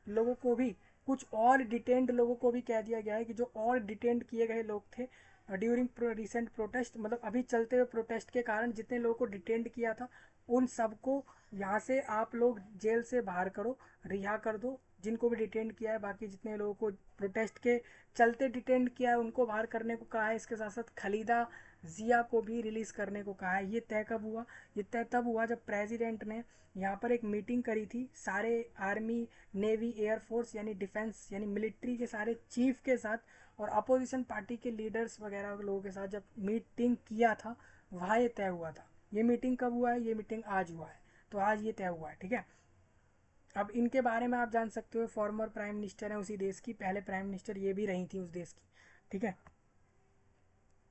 लोगों को भी कुछ और डिटेन्ड लोगों को भी कह दिया गया है कि जो और डिटेन्ड किए गए लोग थे ड्यूरिंग रिसेंट प्रोटेस्ट, मतलब अभी चलते हुए प्रोटेस्ट के कारण जितने लोगों को डिटेन्ड किया था उन सबको यहाँ से आप लोग जेल से बाहर करो, रिहा कर दो जिनको भी डिटेन्ड किया है। बाकी जितने लोगों को प्रोटेस्ट के चलते डिटेंड किया है उनको बाहर करने को कहा है। इसके साथ साथ खलीदा जिया को भी रिलीज़ करने को कहा है। ये तय कब हुआ? ये तय तब हुआ जब प्रेसिडेंट ने यहाँ पर एक मीटिंग करी थी सारे आर्मी, नेवी, एयरफोर्स यानी डिफेंस यानी मिलिट्री के सारे चीफ के साथ और अपोजिशन पार्टी के लीडर्स वगैरह लोगों के साथ जब मीटिंग किया था वहाँ ये तय हुआ था। ये मीटिंग कब हुआ है? ये मीटिंग आज हुआ है, तो आज ये तय हुआ है, ठीक है। अब इनके बारे में आप जान सकते हो, फॉर्मर प्राइम मिनिस्टर है उसी देश की, पहले प्राइम मिनिस्टर ये भी रही थी उस देश की, ठीक है।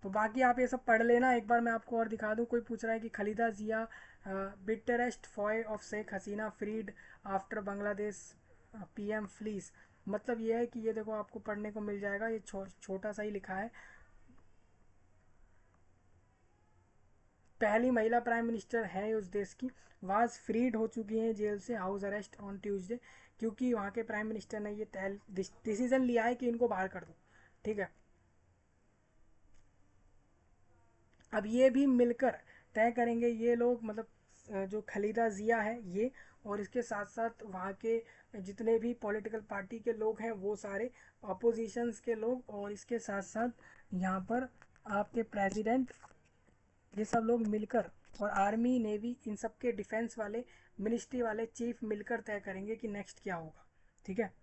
तो बाकी आप ये सब पढ़ लेना। एक बार मैं आपको और दिखा दूं, कोई पूछ रहा है कि Khaleda Zia bitterest foe of Sheikh Hasina freed after Bangladesh PM flees. मतलब ये है कि ये देखो आपको पढ़ने को मिल जाएगा, ये छोटा सा ही लिखा है। पहली महिला प्राइम मिनिस्टर है उस देश की, वाज फ्रीड हो चुकी हैं जेल से, हाउस अरेस्ट ऑन ट्यूसडे, क्योंकि वहाँ के प्राइम मिनिस्टर ने ये डिसीजन लिया है कि इनको बाहर कर दो, ठीक है। अब ये भी मिलकर तय करेंगे ये लोग, मतलब जो खलीदा जिया है ये, और इसके साथ साथ वहाँ के जितने भी पॉलिटिकल पार्टी के लोग हैं वो सारे अपोजिशंस के लोग, और इसके साथ साथ यहाँ पर आपके प्रेसिडेंट, ये सब लोग मिलकर, और आर्मी, नेवी, इन सब के डिफेंस वाले, मिनिस्ट्री वाले चीफ मिलकर तय करेंगे कि नेक्स्ट क्या होगा, ठीक है।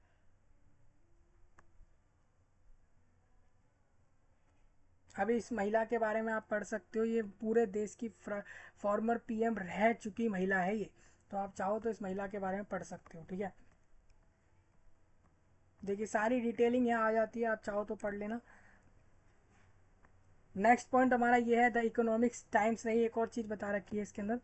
अभी इस महिला के बारे में आप पढ़ सकते हो, ये पूरे देश की फॉर्मर पीएम रह चुकी महिला है ये, तो आप चाहो तो इस महिला के बारे में पढ़ सकते हो, ठीक है। देखिए सारी डिटेलिंग यहाँ आ जाती है, आप चाहो तो पढ़ लेना। नेक्स्ट पॉइंट हमारा ये है, द इकोनॉमिक्स टाइम्स ने एक और चीज़ बता रखी है इसके अंदर।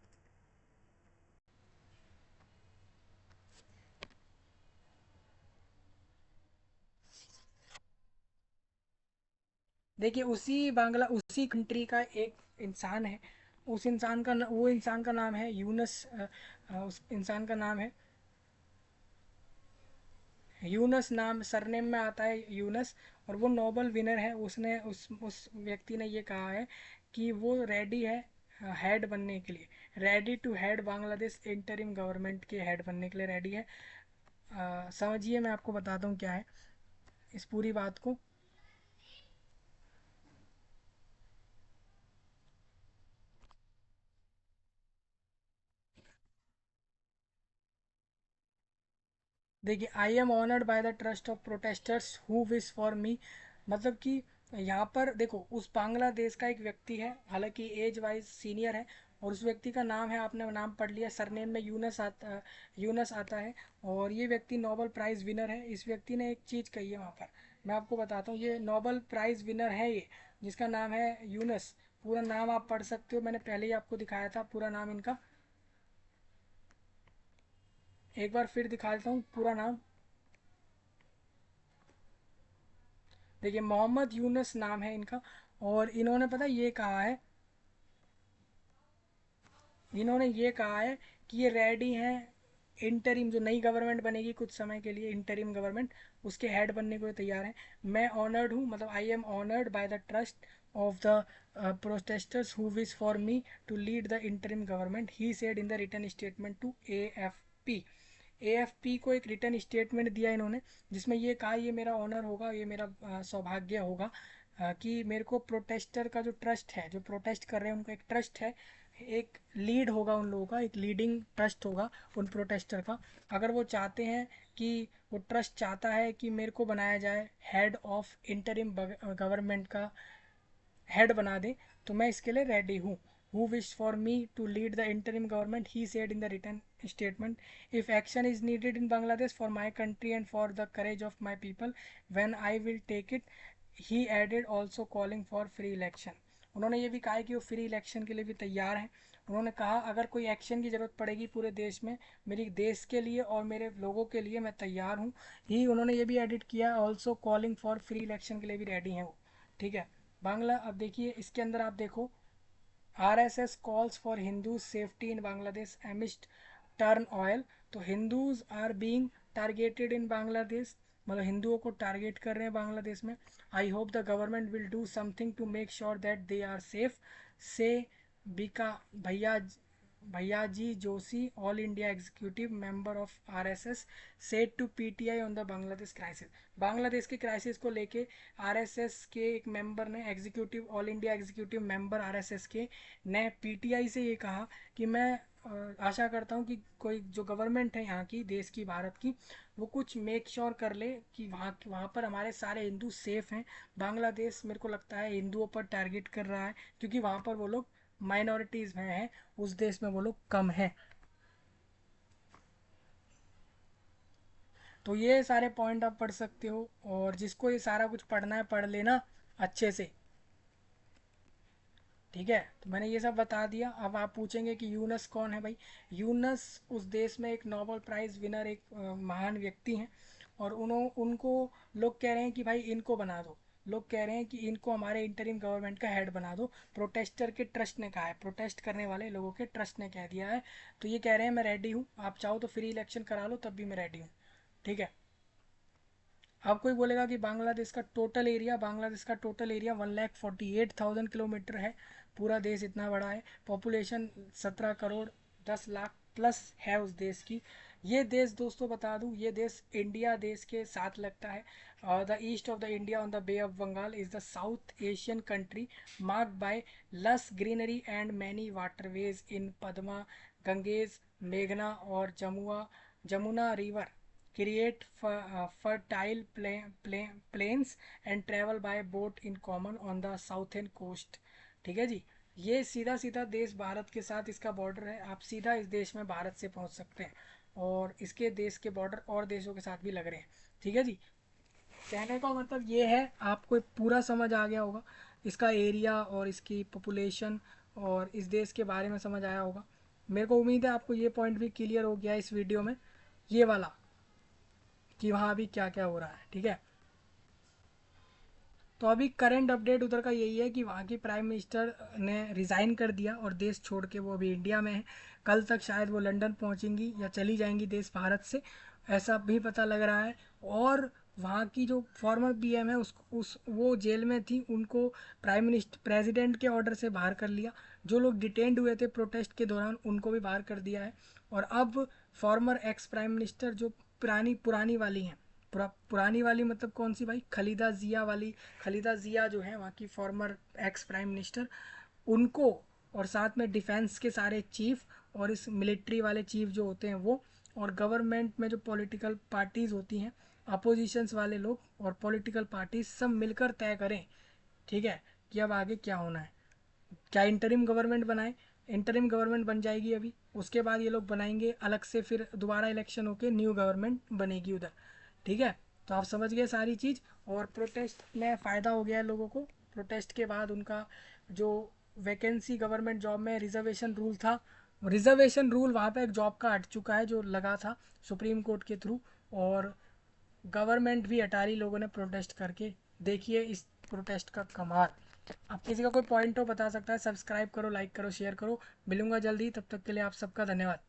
देखिए उसी कंट्री का एक इंसान है, उस इंसान का वो इंसान का नाम है यूनस, उस इंसान का नाम है यूनस, नाम सरनेम में आता है यूनस, और वो नोबल विनर है। उसने उस व्यक्ति ने ये कहा है कि वो रेडी है हेड बनने के लिए, ready to head Bangladesh interim government के हेड बनने के लिए रेडी है। समझिए, मैं आपको बताता हूँ क्या है इस पूरी बात को। देखिए, आई am honoured by the trust of protesters who wish for मी, मतलब कि यहाँ पर देखो उस बांग्लादेश का एक व्यक्ति है, हालांकि एज वाइज सीनियर है, और उस व्यक्ति का नाम है, आपने नाम पढ़ लिया, सरनेम में यूनस आता है, और ये व्यक्ति नोबल प्राइज़ विनर है। इस व्यक्ति ने एक चीज़ कही है वहाँ पर, मैं आपको बताता हूँ, ये नोबल प्राइज़ विनर है ये, जिसका नाम है यूनस। पूरा नाम आप पढ़ सकते हो, मैंने पहले ही आपको दिखाया था पूरा नाम इनका, एक बार फिर दिखा देता हूँ पूरा नाम। देखिए मोहम्मद यूनुस नाम है इनका, और इन्होंने ये कहा है कि ये रेडी हैं इंटरिम, जो नई गवर्नमेंट बनेगी कुछ समय के लिए, इंटरिम गवर्नमेंट, उसके हेड बनने को तैयार हैं। मैं ऑनर्ड हूँ, मतलब I am honoured by the trust of the protesters who wish for me to lead the interim government, he said in the return statement to AFP. AFP को एक रिटर्न स्टेटमेंट दिया इन्होंने, जिसमें ये कहा ये मेरा ऑनर होगा, ये मेरा सौभाग्य होगा कि मेरे को प्रोटेस्टर का जो ट्रस्ट है, जो प्रोटेस्ट कर रहे हैं उनका एक ट्रस्ट है, एक लीड होगा उन लोगों का, एक लीडिंग ट्रस्ट होगा उन प्रोटेस्टर का। अगर वो चाहते हैं कि वो ट्रस्ट चाहता है कि मेरे को बनाया जाए हेड ऑफ इंटरिम गवर्नमेंट का हेड बना दे, तो मैं इसके लिए रेडी हूँ। Who wish for me to lead the interim government, he said in the written statement. If action is needed in Bangladesh for my country and for the courage of my people, when I will take it, he added, also calling for free election. उन्होंने ये भी कहा है कि वो फ्री इलेक्शन के लिए भी तैयार हैं। उन्होंने कहा अगर कोई एक्शन की ज़रूरत पड़ेगी पूरे देश में, मेरी देश के लिए और मेरे लोगों के लिए मैं तैयार हूँ। ही उन्होंने ये भी एडिट किया, also calling for free election के लिए भी रेडी हैं वो, ठीक है। बांग्ला, अब देखिए इसके अंदर आप देखो, RSS calls for Hindus safety in Bangladesh amidst turmoil। तो Hindus are being targeted in Bangladesh, मतलब हिंदुओं को टारगेट कर रहे हैं बांग्लादेश में। I hope the government will do something to make sure that they are safe, say बीका Bhaiya Bhaiyaji Joshi, all India executive member of RSS, said to PTI on the Bangladesh crisis. Bangladesh के क्राइसिस को लेके RSS के एक मेंबर ने, executive all India executive member RSS के, ने PTI से ये कहा कि मैं आशा करता हूँ कि कोई जो गवर्नमेंट है यहाँ की, देश की, भारत की, वो कुछ मेक श्योर कर ले कि वहाँ पर हमारे सारे हिंदू सेफ हैं। बांग्लादेश मेरे को लगता है हिंदुओं पर टारगेट कर रहा है, क्योंकि वहाँ पर वो लोग माइनॉरिटीज़ में हैं, उस देश में वो लोग कम हैं। तो ये सारे पॉइंट आप पढ़ सकते हो, और जिसको ये सारा कुछ पढ़ना है पढ़ लेना अच्छे से, ठीक है। तो मैंने ये सब बता दिया। अब आप पूछेंगे कि यूनस कौन है भाई। यूनस उस देश में एक नोबेल प्राइज़ विनर, एक महान व्यक्ति हैं, और उनको लोग कह रहे हैं कि भाई इनको बना दो। लोग कह रहे हैं कि इनको हमारे इंटरिम गवर्नमेंट का हेड बना दो। प्रोटेस्टर के ट्रस्ट ने कहा है, प्रोटेस्ट करने वाले लोगों के ट्रस्ट ने कह दिया है। तो ये कह रहे हैं मैं रेडी हूँ, आप चाहो तो फ्री इलेक्शन करा लो, तब भी मैं रेडी हूँ, ठीक है। अब कोई बोलेगा कि बांग्लादेश का टोटल एरिया 1,48,000 किलोमीटर है। पूरा देश इतना बड़ा है। पॉपुलेशन 17 करोड़ 10 लाख प्लस है उस देश की। ये देश दोस्तों बता दूं, ये देश इंडिया देश के साथ लगता है। The east of the India on the Bay of Bengal is the south Asian country marked by lush greenery and many waterways in Padma, Ganges, मेघना और Jamuna river create fertile plains and travel by boat in common on the southern coast। ठीक है जी। ये सीधा सीधा देश भारत के साथ इसका बॉर्डर है, आप सीधा इस देश में भारत से पहुंच सकते हैं, और इसके देश के बॉर्डर और देशों के साथ भी लग रहे हैं, ठीक है जी। कहने का मतलब ये है, आपको पूरा समझ आ गया होगा, इसका एरिया और इसकी पॉपुलेशन और इस देश के बारे में समझ आया होगा। मेरे को उम्मीद है आपको ये पॉइंट भी क्लियर हो गया इस वीडियो में, ये वाला, कि वहाँ अभी क्या क्या हो रहा है, ठीक है। तो अभी करंट अपडेट उधर का यही है कि वहाँ की प्राइम मिनिस्टर ने रिज़ाइन कर दिया और देश छोड़ के वो अभी इंडिया में है। कल तक शायद वो लंदन पहुँचेंगी या चली जाएंगी देश भारत से, ऐसा भी पता लग रहा है। और वहाँ की जो फॉर्मर PM है, उस वो जेल में थी, उनको प्राइम मिनिस्टर प्रेसिडेंट के ऑर्डर से बाहर कर लिया। जो लोग डिटेंड हुए थे प्रोटेस्ट के दौरान, उनको भी बाहर कर दिया है। और अब फॉर्मर एक्स प्राइम मिनिस्टर, जो पुरानी पुरानी वाली हैं, पुरानी वाली मतलब कौन सी भाई, खलीदा जिया वाली, खलीदा जिया जो है वहाँ की फॉर्मर एक्स प्राइम मिनिस्टर, उनको, और साथ में डिफेंस के सारे चीफ और इस मिलिट्री वाले चीफ जो होते हैं वो, और गवर्नमेंट में जो पॉलिटिकल पार्टीज़ होती हैं, अपोजिशंस वाले लोग और पॉलिटिकल पार्टीज सब मिलकर तय करें, ठीक है, कि अब आगे क्या होना है। क्या इंटरिम गवर्नमेंट बनाए, इंटरिम गवर्नमेंट बन जाएगी अभी, उसके बाद ये लोग बनाएंगे अलग से, फिर दोबारा इलेक्शन होके न्यू गवर्नमेंट बनेगी उधर, ठीक है। तो आप समझ गए सारी चीज़। और प्रोटेस्ट में फ़ायदा हो गया है लोगों को। प्रोटेस्ट के बाद उनका जो वैकेंसी गवर्नमेंट जॉब में रिजर्वेशन रूल था, रिजर्वेशन रूल वहाँ पे एक जॉब का हट चुका है जो लगा था सुप्रीम कोर्ट के थ्रू, और गवर्नमेंट भी हटा रही लोगों ने प्रोटेस्ट करके। देखिए इस प्रोटेस्ट का कमाल। अब किसी का कोई पॉइंट हो बता सकता है। सब्सक्राइब करो, लाइक करो, शेयर करो। मिलूंगा जल्दी, तब तक के लिए आप सबका धन्यवाद।